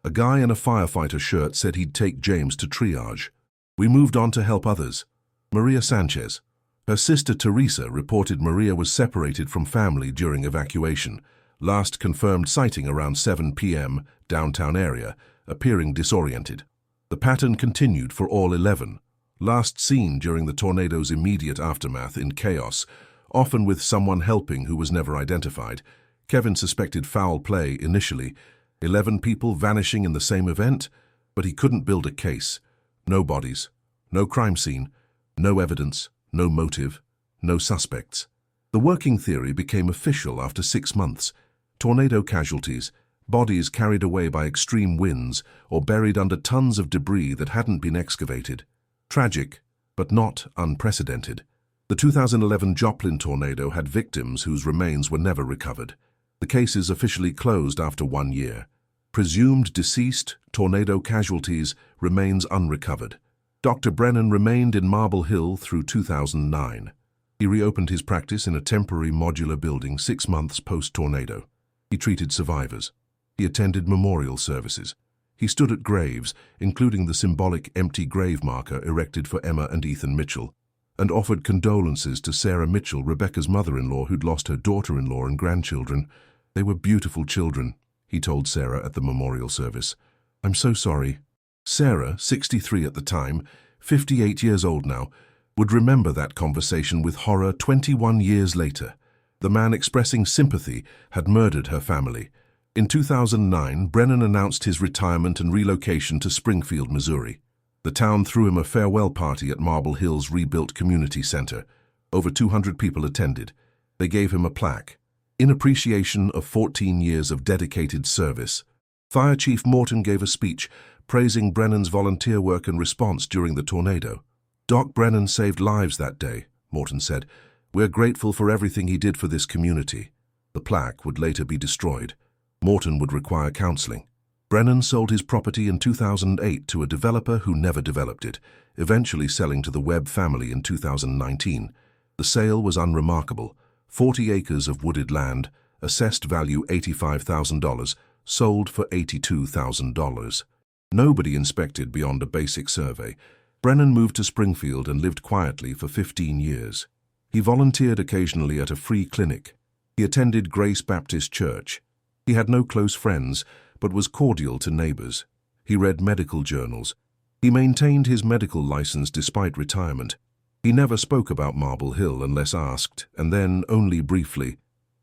"A guy in a firefighter shirt said he'd take James to triage. We moved on to help others." Maria Sanchez. Her sister Teresa reported Maria was separated from family during evacuation, last confirmed sighting around 7 p.m. downtown area, appearing disoriented. The pattern continued for all 11, last seen during the tornado's immediate aftermath in chaos, often with someone helping who was never identified. Kevin suspected foul play initially, 11 people vanishing in the same event, but he couldn't build a case. No bodies, no crime scene, no evidence, no motive, no suspects. The working theory became official after 6 months. Tornado casualties, bodies carried away by extreme winds or buried under tons of debris that hadn't been excavated. Tragic, but not unprecedented. The 2011 Joplin tornado had victims whose remains were never recovered. The case is officially closed after 1 year. Presumed deceased, tornado casualties, remains unrecovered. Dr. Brennan remained in Marble Hill through 2009. He reopened his practice in a temporary modular building 6 months post-tornado. He treated survivors. He attended memorial services. He stood at graves, including the symbolic empty grave marker erected for Emma and Ethan Mitchell, and offered condolences to Sarah Mitchell, Rebecca's mother-in-law, who'd lost her daughter-in-law and grandchildren. "They were beautiful children," he told Sarah at the memorial service. "I'm so sorry." Sarah, 63 at the time, 58 years old now, would remember that conversation with horror 21 years later. The man expressing sympathy had murdered her family. In 2009, Brennan announced his retirement and relocation to Springfield, Missouri. The town threw him a farewell party at Marble Hill's rebuilt community center. Over 200 people attended. They gave him a plaque, in appreciation of 14 years of dedicated service. Fire Chief Morton gave a speech praising Brennan's volunteer work and response during the tornado. "Doc Brennan saved lives that day," Morton said. "We're grateful for everything he did for this community." The plaque would later be destroyed. Morton would require counseling. Brennan sold his property in 2008 to a developer who never developed it, eventually selling to the Webb family in 2019. The sale was unremarkable. 40 acres of wooded land, assessed value $85,000, sold for $82,000. Nobody inspected beyond a basic survey. Brennan moved to Springfield and lived quietly for 15 years. He volunteered occasionally at a free clinic. He attended Grace Baptist Church. He had no close friends, but was cordial to neighbors. He read medical journals. He maintained his medical license despite retirement. He never spoke about Marble Hill unless asked, and then only briefly.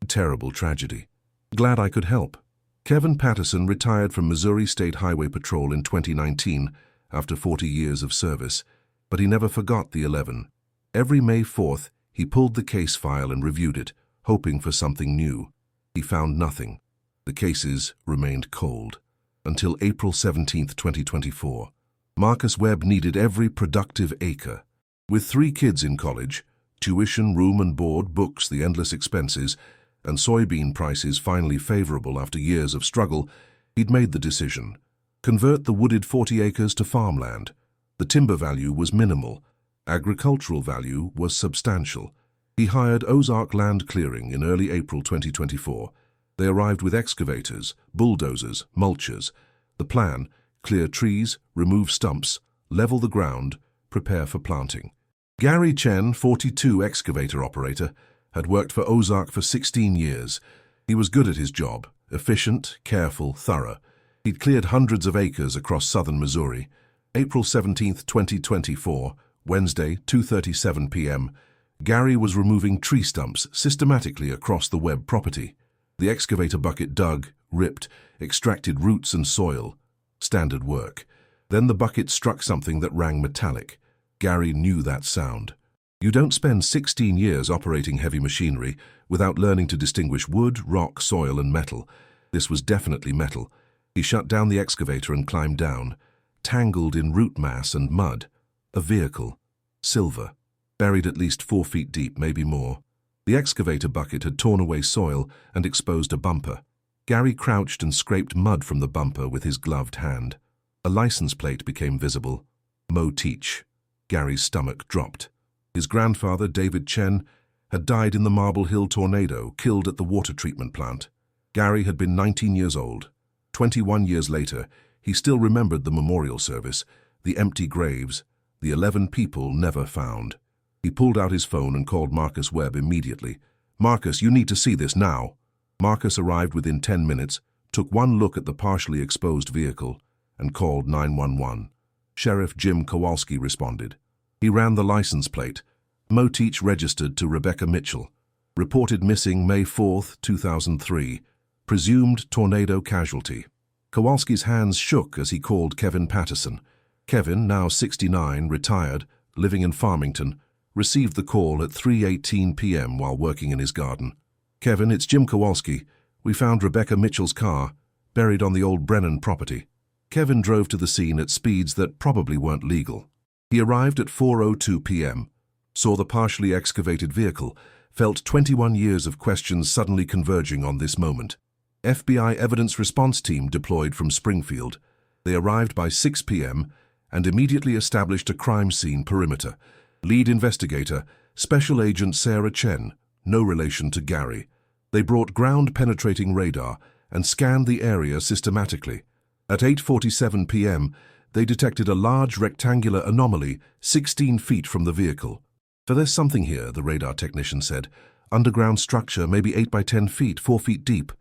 Terrible tragedy. Glad I could help. Kevin Patterson retired from Missouri State Highway Patrol in 2019 after 40 years of service, but he never forgot the 11. Every May 4th, he pulled the case file and reviewed it, hoping for something new. He found nothing. The cases remained cold until April 17, 2024. Marcus Webb needed every productive acre. With 3 kids in college, tuition, room and board, books, the endless expenses, and soybean prices finally favorable after years of struggle, he'd made the decision. Convert the wooded 40 acres to farmland. The timber value was minimal. Agricultural value was substantial. He hired Ozark Land Clearing in early April 2024. They arrived with excavators, bulldozers, mulchers. The plan: clear trees, remove stumps, level the ground, prepare for planting. Gary Chen, 42, excavator operator, had worked for Ozark for 16 years. He was good at his job, efficient, careful, thorough. He'd cleared hundreds of acres across southern Missouri. April 17, 2024, Wednesday, 2:37 p.m., Gary was removing tree stumps systematically across the Webb property. The excavator bucket dug, ripped, extracted roots and soil. Standard work. Then the bucket struck something that rang metallic. Gary knew that sound. You don't spend 16 years operating heavy machinery without learning to distinguish wood, rock, soil, and metal. This was definitely metal. He shut down the excavator and climbed down, tangled in root mass and mud. A vehicle. Silver. Buried at least 4 feet deep, maybe more. The excavator bucket had torn away soil and exposed a bumper. Gary crouched and scraped mud from the bumper with his gloved hand. A license plate became visible. Mo Teach. Gary's stomach dropped. His grandfather, David Chen, had died in the Marble Hill tornado, killed at the water treatment plant. Gary had been 19 years old. 21 years later, he still remembered the memorial service, the empty graves, the 11 people never found. He pulled out his phone and called Marcus Webb immediately. "Marcus, you need to see this now." Marcus arrived within 10 minutes, took one look at the partially exposed vehicle, and called 911. Sheriff Jim Kowalski responded. He ran the license plate. Mo Teach registered to Rebecca Mitchell. Reported missing May 4, 2003. Presumed tornado casualty. Kowalski's hands shook as he called Kevin Patterson. Kevin, now 69, retired, living in Farmington, received the call at 3:18 p.m. while working in his garden. "Kevin, it's Jim Kowalski. We found Rebecca Mitchell's car, buried on the old Brennan property." Kevin drove to the scene at speeds that probably weren't legal. He arrived at 4:02 p.m., saw the partially excavated vehicle, felt 21 years of questions suddenly converging on this moment. FBI Evidence Response Team deployed from Springfield. They arrived by 6 p.m. and immediately established a crime scene perimeter. Lead investigator, Special Agent Sarah Chen, no relation to Gary. They brought ground-penetrating radar and scanned the area systematically. At 8:47 p.m., they detected a large rectangular anomaly 16 feet from the vehicle. "For there's something here," the radar technician said. "Underground structure, maybe 8 by 10 feet, 4 feet deep."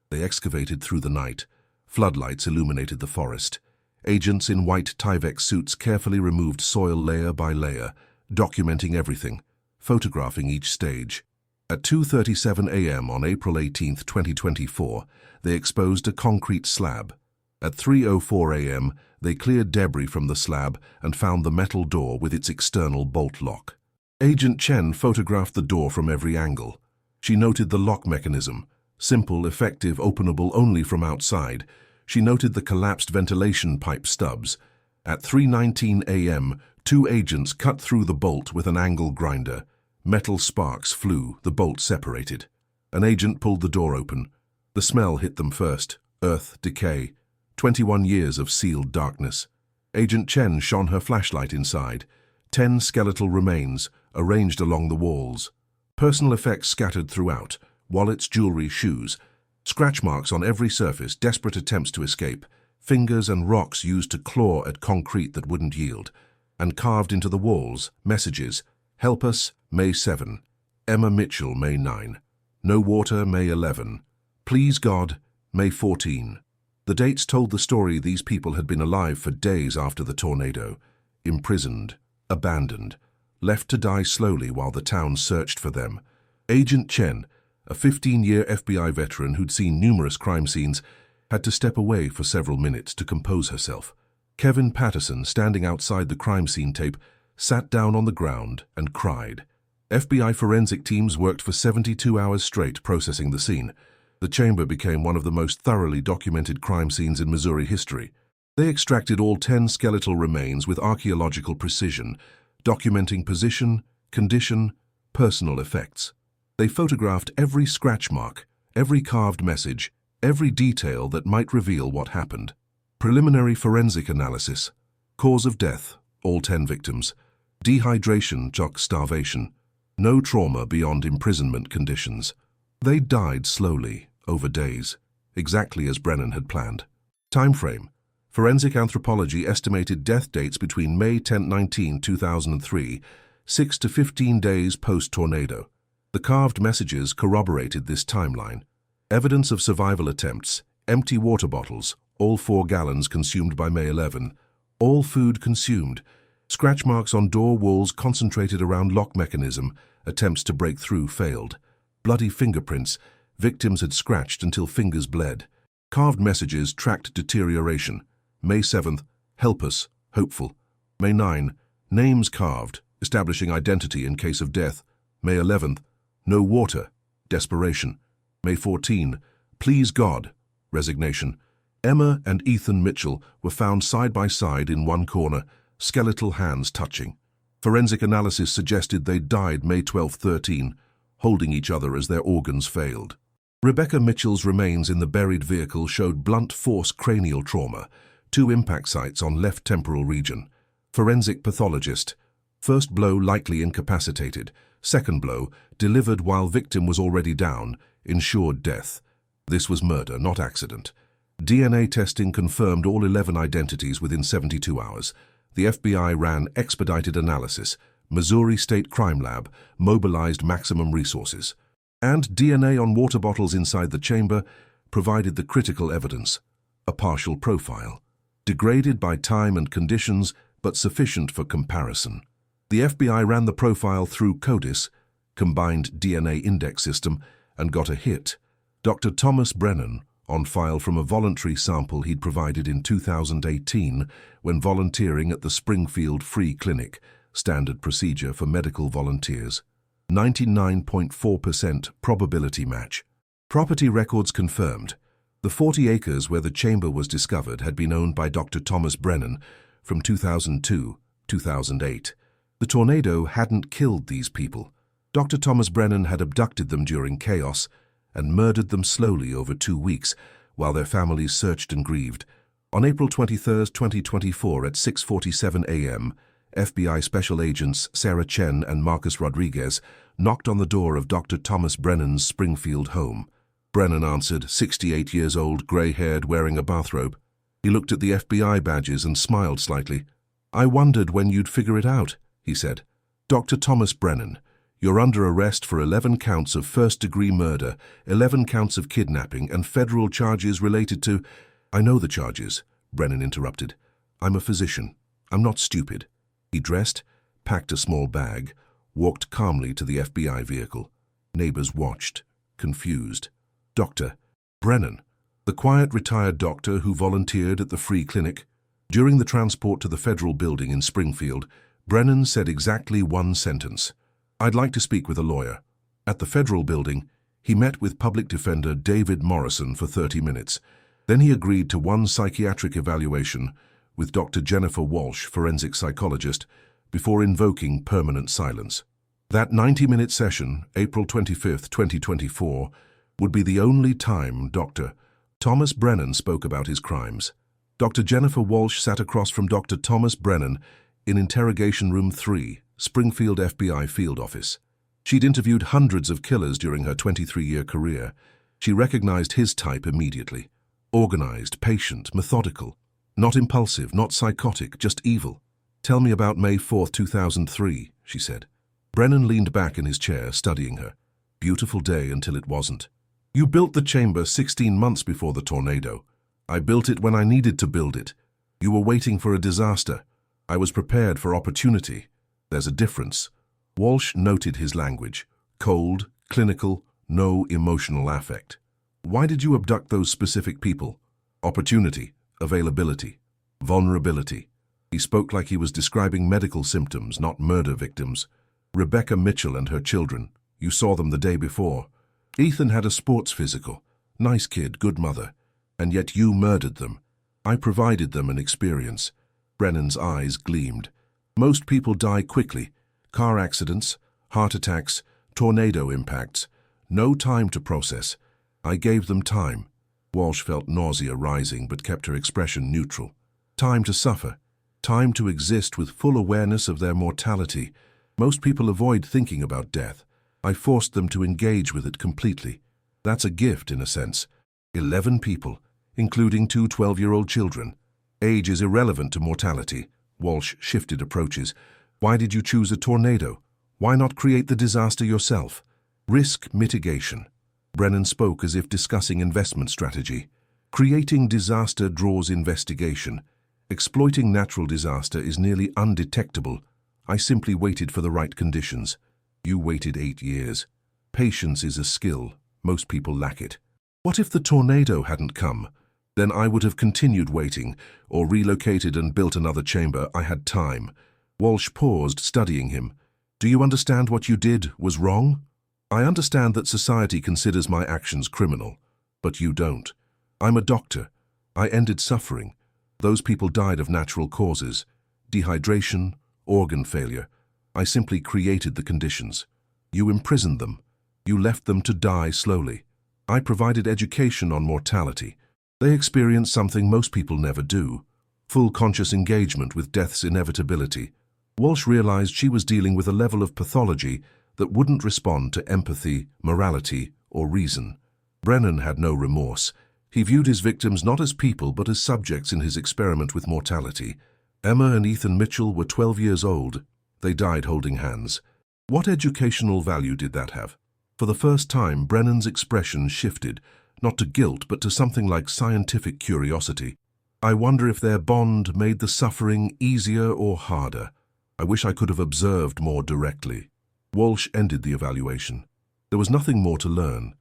They excavated through the night. Floodlights illuminated the forest. Agents in white Tyvek suits carefully removed soil layer by layer, documenting everything, photographing each stage. At 2:37 a.m. on April 18, 2024, they exposed a concrete slab. At 3:04 a.m., they cleared debris from the slab and found the metal door with its external bolt lock. Agent Chen photographed the door from every angle. She noted the lock mechanism, simple, effective, openable only from outside. She noted the collapsed ventilation pipe stubs. At 3:19 a.m., 2 agents cut through the bolt with an angle grinder. Metal sparks flew, the bolt separated. An agent pulled the door open. The smell hit them first, earth, decay. 21 years of sealed darkness. Agent Chen shone her flashlight inside. 10 skeletal remains, arranged along the walls. Personal effects scattered throughout. Wallets, jewelry, shoes. Scratch marks on every surface, desperate attempts to escape. Fingers and rocks used to claw at concrete that wouldn't yield. And carved into the walls, messages. "Help us, May 7. Emma Mitchell, May 9. No water, May 11. Please God, May 14. The dates told the story these people had been alive for days after the tornado, imprisoned, abandoned, left to die slowly while the town searched for them. Agent Chen, a 15-year FBI veteran who'd seen numerous crime scenes, had to step away for several minutes to compose herself. Kevin Patterson, standing outside the crime scene tape, sat down on the ground and cried. FBI forensic teams worked for 72 hours straight processing the scene. The chamber became one of the most thoroughly documented crime scenes in Missouri history. They extracted all 10 skeletal remains with archaeological precision, documenting position, condition, personal effects. They photographed every scratch mark, every carved message, every detail that might reveal what happened. Preliminary forensic analysis. Cause of death, all 10 victims. Dehydration, starvation. No trauma beyond imprisonment conditions. They died slowly, over days, exactly as Brennan had planned. Time frame. Forensic anthropology estimated death dates between May 10-19, 2003, 6 to 15 days post-tornado. The carved messages corroborated this timeline. Evidence of survival attempts, empty water bottles, all 4 gallons consumed by May 11, all food consumed, scratch marks on door walls concentrated around lock mechanism, attempts to break through failed. Bloody fingerprints, victims had scratched until fingers bled. Carved messages tracked deterioration. May 7th, help us, hopeful. May 9, names carved, establishing identity in case of death. May 11th, no water, desperation. May 14, please God, resignation. Emma and Ethan Mitchell were found side by side in one corner, skeletal hands touching. Forensic analysis suggested they died May 12-13, holding each other as their organs failed. Rebecca Mitchell's remains in the buried vehicle showed blunt force cranial trauma, 2 impact sites on left temporal region. Forensic pathologist. First blow likely incapacitated. Second blow, delivered while victim was already down, ensured death. This was murder, not accident. DNA testing confirmed all 11 identities within 72 hours. The FBI ran expedited analysis. Missouri State Crime Lab mobilized maximum resources. And DNA on water bottles inside the chamber provided the critical evidence. A partial profile. Degraded by time and conditions, but sufficient for comparison. The FBI ran the profile through CODIS, Combined DNA Index System, and got a hit. Dr. Thomas Brennan, on file from a voluntary sample he'd provided in 2018 when volunteering at the Springfield Free Clinic, standard procedure for medical volunteers. 99.4% probability match. Property records confirmed. The 40 acres where the chamber was discovered had been owned by Dr. Thomas Brennan from 2002-2008. The tornado hadn't killed these people. Dr. Thomas Brennan had abducted them during chaos and murdered them slowly over 2 weeks while their families searched and grieved. On April 23, 2024 at 6:47 a.m., FBI Special Agents Sarah Chen and Marcus Rodriguez knocked on the door of Dr. Thomas Brennan's Springfield home. Brennan answered, 68 years old, gray-haired, wearing a bathrobe. He looked at the FBI badges and smiled slightly. "I wondered when you'd figure it out," he said. "Dr. Thomas Brennan, you're under arrest for 11 counts of first-degree murder, 11 counts of kidnapping, and federal charges related to—" "I know the charges," Brennan interrupted. "I'm a physician. I'm not stupid." He dressed, packed a small bag, walked calmly to the FBI vehicle. Neighbors watched, confused. Dr. Brennan, the quiet retired doctor who volunteered at the free clinic. During the transport to the federal building in Springfield, Brennan said exactly one sentence. "I'd like to speak with a lawyer." At the federal building, he met with public defender David Morrison for 30 minutes. Then he agreed to one psychiatric evaluation with Dr. Jennifer Walsh, forensic psychologist, before invoking permanent silence. That 90-minute session, April 25, 2024, would be the only time Dr. Thomas Brennan spoke about his crimes. Dr. Jennifer Walsh sat across from Dr. Thomas Brennan in Interrogation Room 3, Springfield FBI Field Office. She'd interviewed hundreds of killers during her 23-year career. She recognized his type immediately. Organized, patient, methodical. Not impulsive, not psychotic, just evil. "Tell me about May 4, 2003, she said. Brennan leaned back in his chair, studying her. Beautiful day until it wasn't. "You built the chamber 16 months before the tornado. I built it when I needed to build it. You were waiting for a disaster. I was prepared for opportunity. There's a difference." Walsh noted his language. Cold, clinical, no emotional affect. "Why did you abduct those specific people?" "Opportunity, availability, vulnerability." He spoke like he was describing medical symptoms, not murder victims. "Rebecca Mitchell and her children. You saw them the day before. Ethan had a sports physical. Nice kid, good mother. And yet you murdered them. I provided them an experience." Brennan's eyes gleamed. "Most people die quickly. Car accidents, heart attacks, tornado impacts. No time to process. I gave them time." Walsh felt nausea rising but kept her expression neutral. "Time to suffer. Time to exist with full awareness of their mortality. Most people avoid thinking about death. I forced them to engage with it completely. That's a gift, in a sense. 11 people, including 2 12-year-old children. Age is irrelevant to mortality." Walsh shifted approaches. "Why did you choose a tornado? Why not create the disaster yourself?" "Risk mitigation." Brennan spoke as if discussing investment strategy. "Creating disaster draws investigation. Exploiting natural disaster is nearly undetectable. I simply waited for the right conditions. You waited 8 years. Patience is a skill. Most people lack it. What if the tornado hadn't come? Then I would have continued waiting, or relocated and built another chamber. I had time. Walsh paused, studying him. Do you understand what you did was wrong? I understand that society considers my actions criminal, but you don't. I'm a doctor. I ended suffering. Those people died of natural causes. Dehydration, organ failure. I simply created the conditions. You imprisoned them. You left them to die slowly. I provided education on mortality. They experienced something most people never do. Full conscious engagement with death's inevitability. Walsh realized she was dealing with a level of pathology that wouldn't respond to empathy, morality, or reason. Brennan had no remorse. He viewed his victims not as people but as subjects in his experiment with mortality. Emma and Ethan Mitchell were 12 years old. They died holding hands. What educational value did that have? For the first time, Brennan's expression shifted, not to guilt but to something like scientific curiosity. I wonder if their bond made the suffering easier or harder. I wish I could have observed more directly. Walsh ended the evaluation. There was nothing more to learn.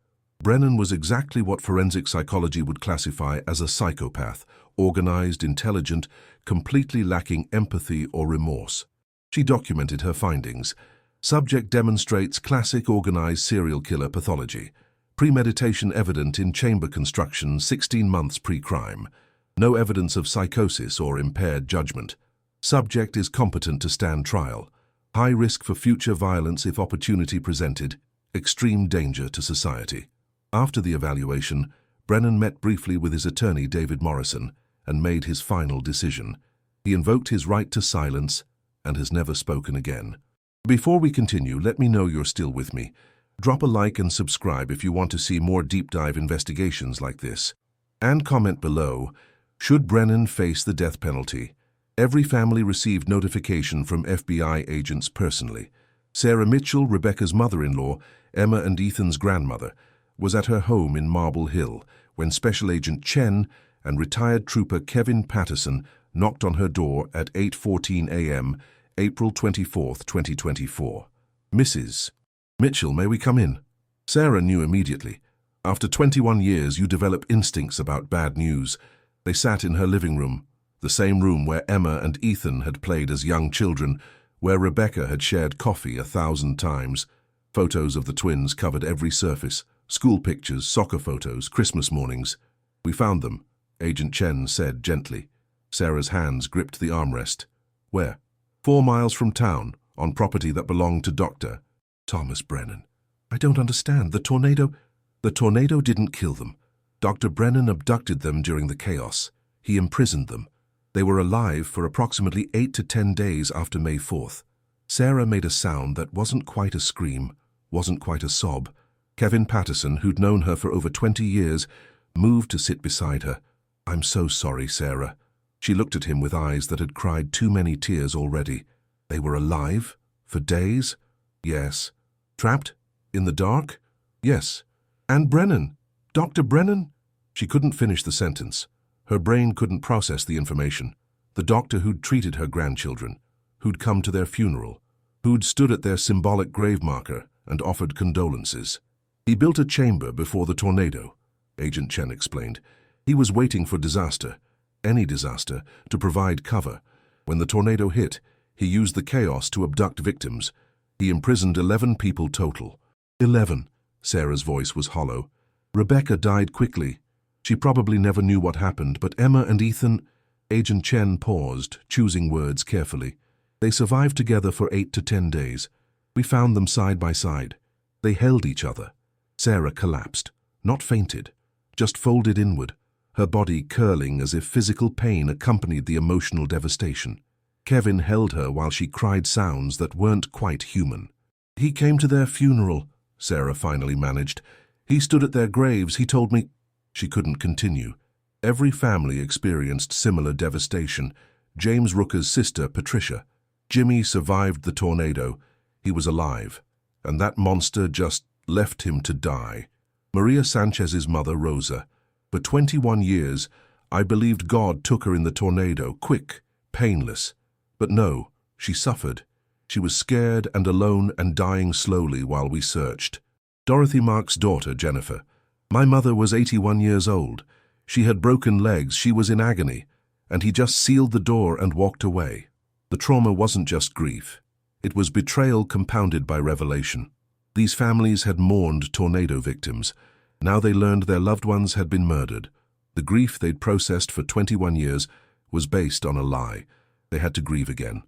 Brennan was exactly what forensic psychology would classify as a psychopath, organized, intelligent, completely lacking empathy or remorse. She documented her findings. Subject demonstrates classic organized serial killer pathology. Premeditation evident in chamber construction 16 months pre-crime. No evidence of psychosis or impaired judgment. Subject is competent to stand trial. High risk for future violence if opportunity presented. Extreme danger to society. After the evaluation, Brennan met briefly with his attorney David Morrison and made his final decision. He invoked his right to silence and has never spoken again. Before we continue, let me know you're still with me. Drop a like and subscribe if you want to see more deep dive investigations like this. And comment below, should Brennan face the death penalty? Every family received notification from FBI agents personally. Sarah Mitchell, Rebecca's mother-in-law, Emma and Ethan's grandmother, was at her home in Marble Hill when Special Agent Chen and retired trooper Kevin Patterson knocked on her door at 8:14 a.m., April 24, 2024. Mrs. Mitchell, may we come in? Sarah knew immediately. After 21 years, you develop instincts about bad news. They sat in her living room, the same room where Emma and Ethan had played as young children, where Rebecca had shared coffee 1,000 times. Photos of the twins covered every surface. School pictures, soccer photos, Christmas mornings. We found them, Agent Chen said gently. Sarah's hands gripped the armrest. Where? 4 miles from town, on property that belonged to Dr. Thomas Brennan. I don't understand. The tornado didn't kill them. Dr. Brennan abducted them during the chaos. He imprisoned them. They were alive for approximately 8 to 10 days after May 4th. Sarah made a sound that wasn't quite a scream, wasn't quite a sob. Kevin Patterson, who'd known her for over 20 years, moved to sit beside her. I'm so sorry, Sarah. She looked at him with eyes that had cried too many tears already. They were alive? For days? Yes. Trapped? In the dark? Yes. And Brennan? Dr. Brennan? She couldn't finish the sentence. Her brain couldn't process the information. The doctor who'd treated her grandchildren, who'd come to their funeral, who'd stood at their symbolic grave marker and offered condolences. He built a chamber before the tornado, Agent Chen explained. He was waiting for disaster, any disaster, to provide cover. When the tornado hit, he used the chaos to abduct victims. He imprisoned 11 people total. 11. Sarah's voice was hollow. Rebecca died quickly. She probably never knew what happened, but Emma and Ethan... Agent Chen paused, choosing words carefully. They survived together for 8 to 10 days. We found them side by side. They held each other. Sarah collapsed, not fainted, just folded inward, her body curling as if physical pain accompanied the emotional devastation. Kevin held her while she cried sounds that weren't quite human. He came to their funeral, Sarah finally managed. He stood at their graves. He told me... She couldn't continue. Every family experienced similar devastation. James Rooker's sister, Patricia. Jimmy survived the tornado. He was alive. And that monster just left him to die. Maria Sanchez's mother, Rosa. For 21 years, I believed God took her in the tornado, quick, painless. But no, she suffered. She was scared and alone and dying slowly while we searched. Dorothy Mark's daughter, Jennifer. My mother was 81 years old. She had broken legs, she was in agony, and he just sealed the door and walked away. The trauma wasn't just grief. It was betrayal compounded by revelation. These families had mourned tornado victims. Now they learned their loved ones had been murdered. The grief they'd processed for 21 years was based on a lie. They had to grieve again.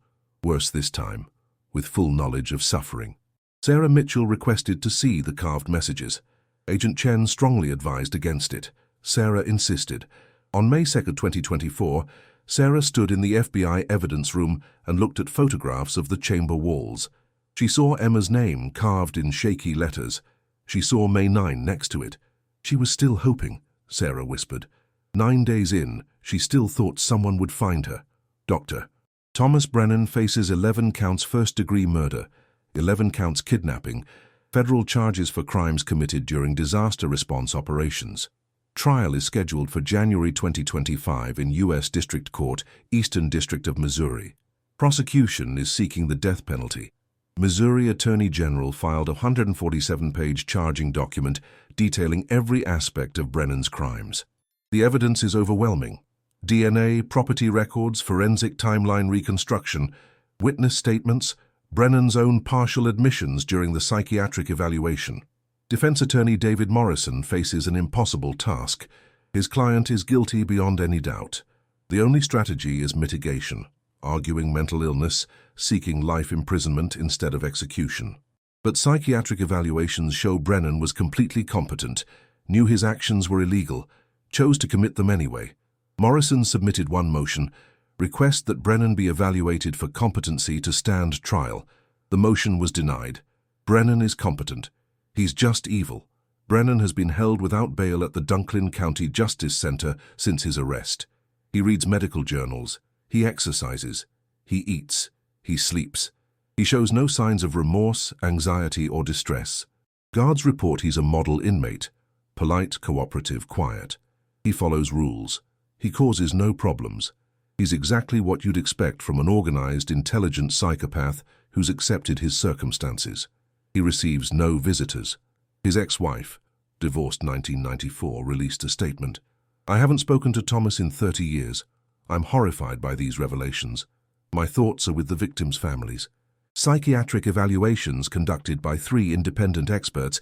Worse this time, with full knowledge of suffering. Sarah Mitchell requested to see the carved messages. Agent Chen strongly advised against it. Sarah insisted. On May 2, 2024, Sarah stood in the FBI evidence room and looked at photographs of the chamber walls. She saw Emma's name carved in shaky letters. She saw May 9 next to it. She was still hoping, Sarah whispered. 9 days in, she still thought someone would find her. Dr. Thomas Brennan faces 11 counts first-degree murder, 11 counts kidnapping, federal charges for crimes committed during disaster response operations. Trial is scheduled for January 2025 in U.S. District Court, Eastern District of Missouri. Prosecution is seeking the death penalty. Missouri Attorney General filed a 147-page charging document detailing every aspect of Brennan's crimes. The evidence is overwhelming. DNA, property records, forensic timeline reconstruction, witness statements, Brennan's own partial admissions during the psychiatric evaluation. Defense attorney David Morrison faces an impossible task. His client is guilty beyond any doubt. The only strategy is mitigation, arguing mental illness, seeking life imprisonment instead of execution. But psychiatric evaluations show Brennan was completely competent, knew his actions were illegal, chose to commit them anyway. Morrison submitted one motion, request that Brennan be evaluated for competency to stand trial. The motion was denied. Brennan is competent. He's just evil. Brennan has been held without bail at the Dunklin County Justice Center since his arrest. He reads medical journals. He exercises. He eats. He sleeps. He shows no signs of remorse, anxiety, or distress. Guards report he's a model inmate. Polite, cooperative, quiet. He follows rules. He causes no problems. He's exactly what you'd expect from an organized, intelligent psychopath who's accepted his circumstances. He receives no visitors. His ex-wife, divorced 1994, released a statement. I haven't spoken to Thomas in 30 years. I'm horrified by these revelations. My thoughts are with the victims' families. Psychiatric evaluations conducted by 3 independent experts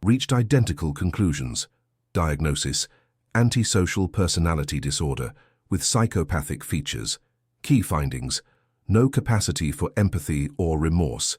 reached identical conclusions. Diagnosis: antisocial personality disorder with psychopathic features. Key findings: no capacity for empathy or remorse.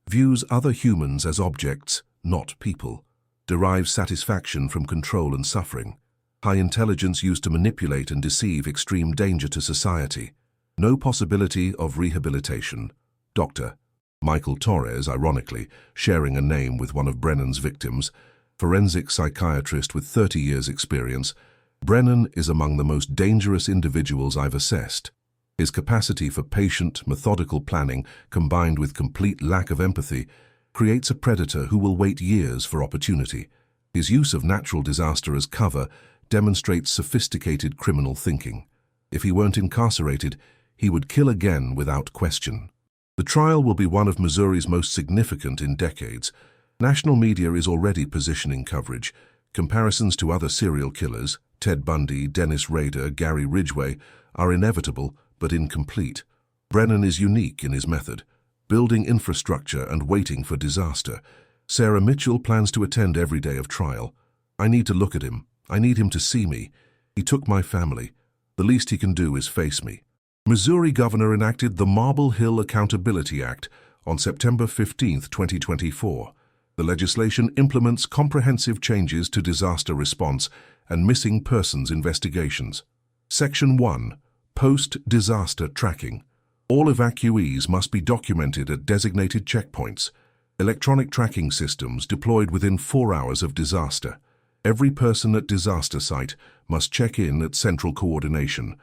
Views other humans as objects, not people. Derives satisfaction from control and suffering. High intelligence used to manipulate and deceive, extreme danger to society. No possibility of rehabilitation. Dr. Michael Torres, ironically, sharing a name with one of Brennan's victims, forensic psychiatrist with 30 years' experience. Brennan is among the most dangerous individuals I've assessed. His capacity for patient, methodical planning, combined with complete lack of empathy, creates a predator who will wait years for opportunity. His use of natural disaster as cover demonstrates sophisticated criminal thinking. If he weren't incarcerated, he would kill again without question. The trial will be one of Missouri's most significant in decades. National media is already positioning coverage. Comparisons to other serial killers, Ted Bundy, Dennis Rader, Gary Ridgway, are inevitable but incomplete. Brennan is unique in his method, building infrastructure and waiting for disaster. Sarah Mitchell plans to attend every day of trial. I need to look at him. I need him to see me. He took my family. The least he can do is face me. Missouri governor enacted the Marble Hill Accountability Act on September 15, 2024. The legislation implements comprehensive changes to disaster response and missing persons investigations. Section 1. Post-disaster tracking. All evacuees must be documented at designated checkpoints. Electronic tracking systems deployed within 4 hours of disaster. Every person at disaster site must check in at central coordination.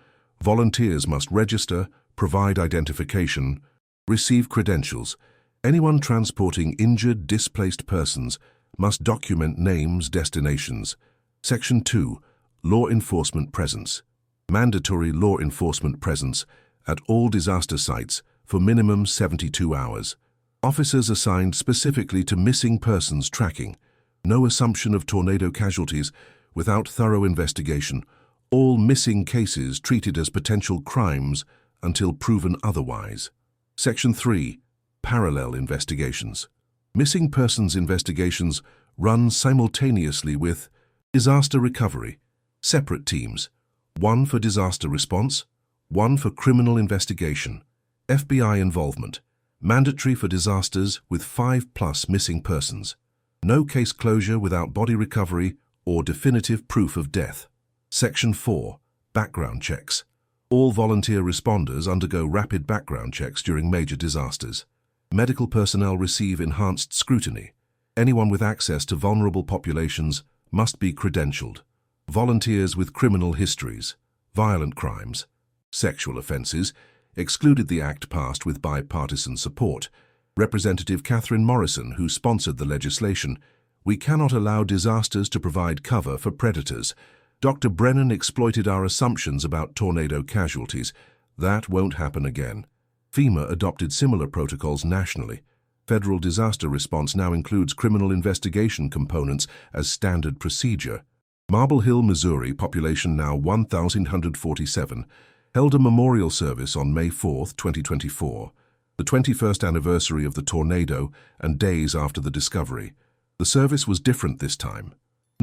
Volunteers must register, provide identification, receive credentials. Anyone transporting injured, displaced persons must document names, destinations. Section 2. Law enforcement presence. Mandatory law enforcement presence at all disaster sites for minimum 72 hours. Officers assigned specifically to missing persons tracking. No assumption of tornado casualties without thorough investigation. All missing cases treated as potential crimes until proven otherwise. Section 3. Parallel investigations. Missing persons investigations run simultaneously with disaster recovery. Separate teams. One for disaster response, one for criminal investigation. FBI involvement. Mandatory for disasters with 5+ missing persons. No case closure without body recovery or definitive proof of death. Section 4. Background checks. All volunteer responders undergo rapid background checks during major disasters. Medical personnel receive enhanced scrutiny. Anyone with access to vulnerable populations must be credentialed. Volunteers with criminal histories, violent crimes, sexual offences, excluded. The act passed with bipartisan support. Representative Catherine Morrison, who sponsored the legislation, "We cannot allow disasters to provide cover for predators. Dr. Brennan exploited our assumptions about tornado casualties. That won't happen again." FEMA adopted similar protocols nationally. Federal disaster response now includes criminal investigation components as standard procedure. Marble Hill, Missouri, population now 1,147, held a memorial service on May 4, 2024, the 21st anniversary of the tornado and days after the discovery. The service was different this time.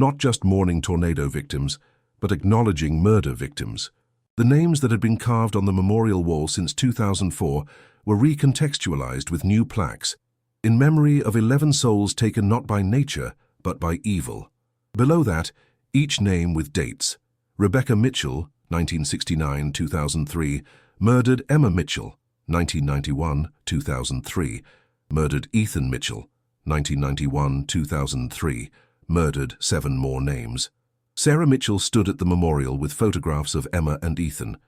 Not just mourning tornado victims, but acknowledging murder victims. The names that had been carved on the memorial wall since 2004 were recontextualized with new plaques, in memory of 11 souls taken not by nature, but by evil. Below that, each name with dates. Rebecca Mitchell, 1969-2003, murdered Emma Mitchell, 1991-2003, murdered Ethan Mitchell, 1991-2003, murdered 7 more names. Sarah Mitchell stood at the memorial with photographs of Emma and Ethan.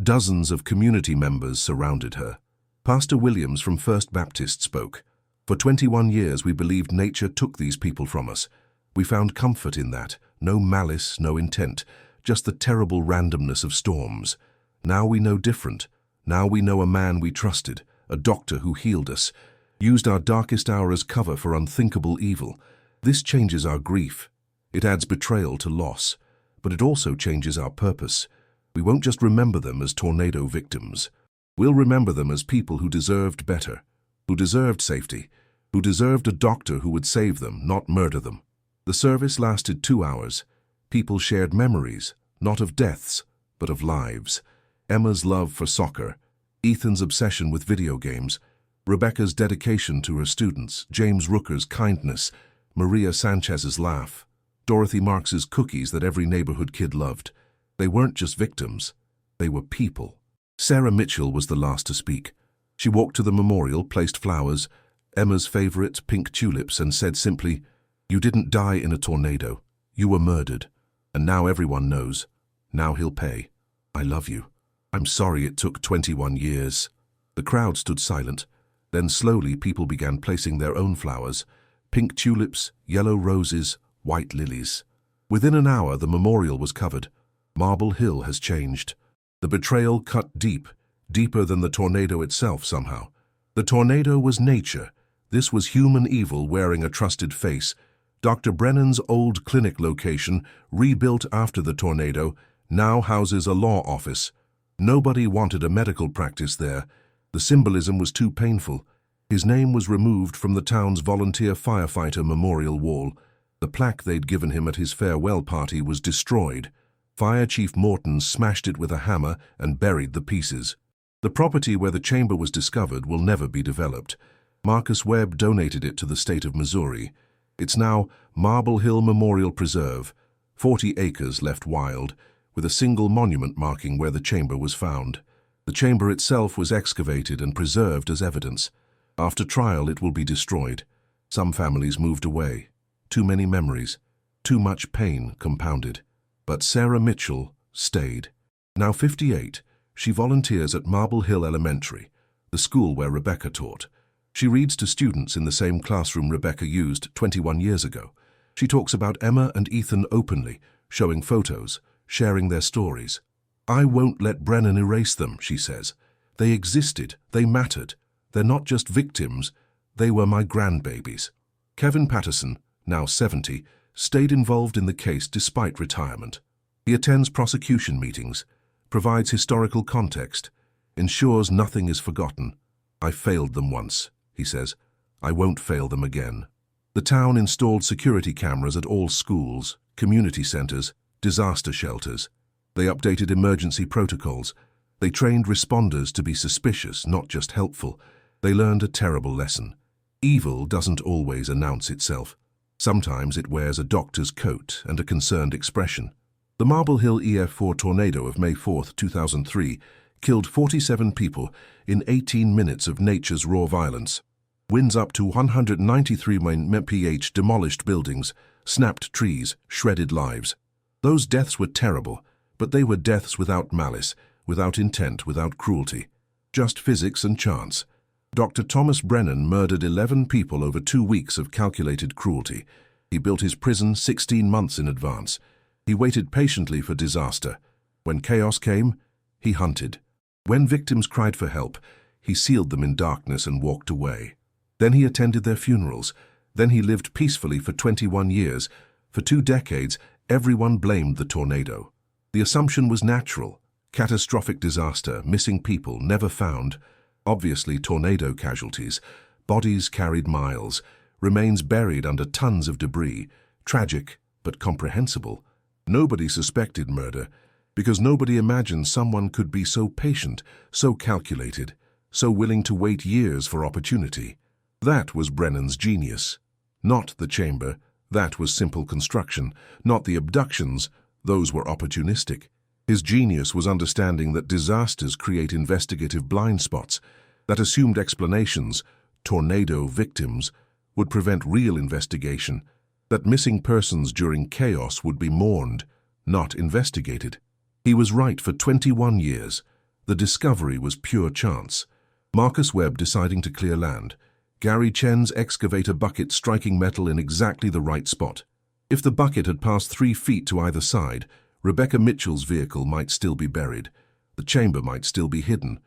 Dozens of community members surrounded her. Pastor Williams from First Baptist spoke. "For 21 years we believed nature took these people from us. We found comfort in that. No malice, no intent, just the terrible randomness of storms. Now we know different. Now we know a man we trusted, a doctor who healed us, used our darkest hour as cover for unthinkable evil. This changes our grief. It adds betrayal to loss, but it also changes our purpose. We won't just remember them as tornado victims. We'll remember them as people who deserved better, who deserved safety, who deserved a doctor who would save them, not murder them." The service lasted 2 hours. People shared memories, not of deaths, but of lives. Emma's love for soccer, Ethan's obsession with video games, Rebecca's dedication to her students, James Rooker's kindness, Maria Sanchez's laugh, Dorothy Marks's cookies that every neighborhood kid loved. They weren't just victims, they were people. Sarah Mitchell was the last to speak. She walked to the memorial, placed flowers, Emma's favorite, pink tulips, and said simply, "You didn't die in a tornado. You were murdered. And now everyone knows. Now he'll pay. I love you. I'm sorry it took 21 years." The crowd stood silent. Then slowly people began placing their own flowers, pink tulips, yellow roses, white lilies. Within an hour, the memorial was covered. Marble Hill has changed. The betrayal cut deep, deeper than the tornado itself somehow. The tornado was nature. This was human evil wearing a trusted face. Dr. Brennan's old clinic location, rebuilt after the tornado, now houses a law office. Nobody wanted a medical practice there. The symbolism was too painful. His name was removed from the town's volunteer firefighter memorial wall. The plaque they'd given him at his farewell party was destroyed. Fire Chief Morton smashed it with a hammer and buried the pieces. The property where the chamber was discovered will never be developed. Marcus Webb donated it to the state of Missouri. It's now Marble Hill Memorial Preserve, 40 acres left wild, with a single monument marking where the chamber was found. The chamber itself was excavated and preserved as evidence. After trial, it will be destroyed. Some families moved away. Too many memories. Too much pain compounded. But Sarah Mitchell stayed. Now 58, she volunteers at Marble Hill Elementary, the school where Rebecca taught. She reads to students in the same classroom Rebecca used 21 years ago. She talks about Emma and Ethan openly, showing photos, sharing their stories. "I won't let Brennan erase them," she says. "They existed, they mattered. They're not just victims, they were my grandbabies." Kevin Patterson, now 70, stayed involved in the case despite retirement. He attends prosecution meetings, provides historical context, ensures nothing is forgotten. "I failed them once," he says. "I won't fail them again." The town installed security cameras at all schools, community centers, disaster shelters. They updated emergency protocols. They trained responders to be suspicious, not just helpful. They learned a terrible lesson. Evil doesn't always announce itself. Sometimes it wears a doctor's coat and a concerned expression. The Marble Hill EF4 tornado of May 4, 2003, killed 47 people in 18 minutes of nature's raw violence. Winds up to 193 mph demolished buildings, snapped trees, shredded lives. Those deaths were terrible, but they were deaths without malice, without intent, without cruelty. Just physics and chance. Dr. Thomas Brennan murdered 11 people over 2 weeks of calculated cruelty. He built his prison 16 months in advance. He waited patiently for disaster. When chaos came, he hunted. When victims cried for help, he sealed them in darkness and walked away. Then he attended their funerals. Then he lived peacefully for 21 years. For 2 decades, everyone blamed the tornado. The assumption was natural. Catastrophic disaster, missing people, never found. Obviously tornado casualties. Bodies carried miles. Remains buried under tons of debris. Tragic, but comprehensible. Nobody suspected murder, because nobody imagined someone could be so patient, so calculated, so willing to wait years for opportunity. That was Brennan's genius. Not the chamber. That was simple construction. Not the abductions. Those were opportunistic. His genius was understanding that disasters create investigative blind spots, that assumed explanations, tornado victims, would prevent real investigation, that missing persons during chaos would be mourned, not investigated. He was right for 21 years. The discovery was pure chance. Marcus Webb deciding to clear land. Gary Chen's excavator bucket striking metal in exactly the right spot. If the bucket had passed 3 feet to either side, Rebecca Mitchell's vehicle might still be buried. The chamber might still be hidden.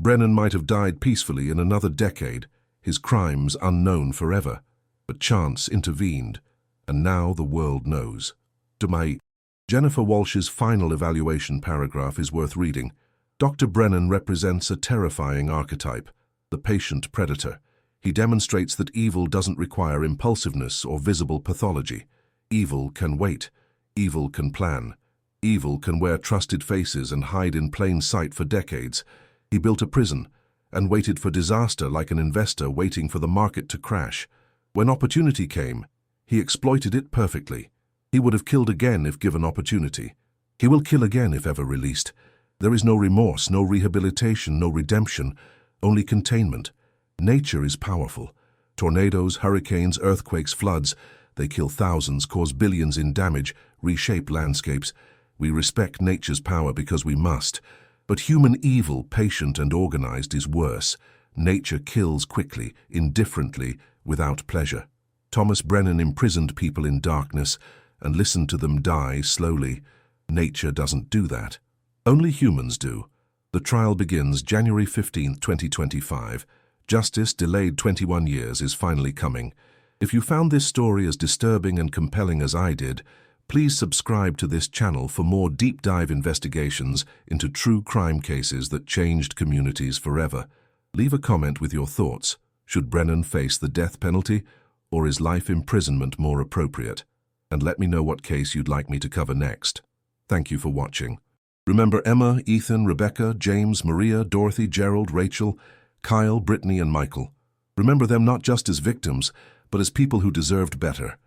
Brennan might have died peacefully in another decade, his crimes unknown forever. But chance intervened, and now the world knows. Jennifer Walsh's final evaluation paragraph is worth reading. Dr. Brennan represents a terrifying archetype, the patient predator. He demonstrates that evil doesn't require impulsiveness or visible pathology. Evil can wait. Evil can plan. Evil can wear trusted faces and hide in plain sight for decades. He built a prison and waited for disaster like an investor waiting for the market to crash. When opportunity came, he exploited it perfectly. He would have killed again if given opportunity. He will kill again if ever released. There is no remorse, no rehabilitation, no redemption, only containment. Nature is powerful. Tornadoes, hurricanes, earthquakes, floods, they kill thousands, cause billions in damage, reshape landscapes. We respect nature's power because we must. But human evil, patient and organized, is worse. Nature kills quickly, indifferently, without pleasure. Thomas Brennan imprisoned people in darkness and listened to them die slowly. Nature doesn't do that. Only humans do. The trial begins January 15, 2025. Justice, delayed 21 years, is finally coming. If you found this story as disturbing and compelling as I did, please subscribe to this channel for more deep dive investigations into true crime cases that changed communities forever. Leave a comment with your thoughts. Should Brennan face the death penalty, or is life imprisonment more appropriate? And let me know what case you'd like me to cover next. Thank you for watching. Remember Emma, Ethan, Rebecca, James, Maria, Dorothy, Gerald, Rachel, Kyle, Brittany, and Michael. Remember them not just as victims, but as people who deserved better.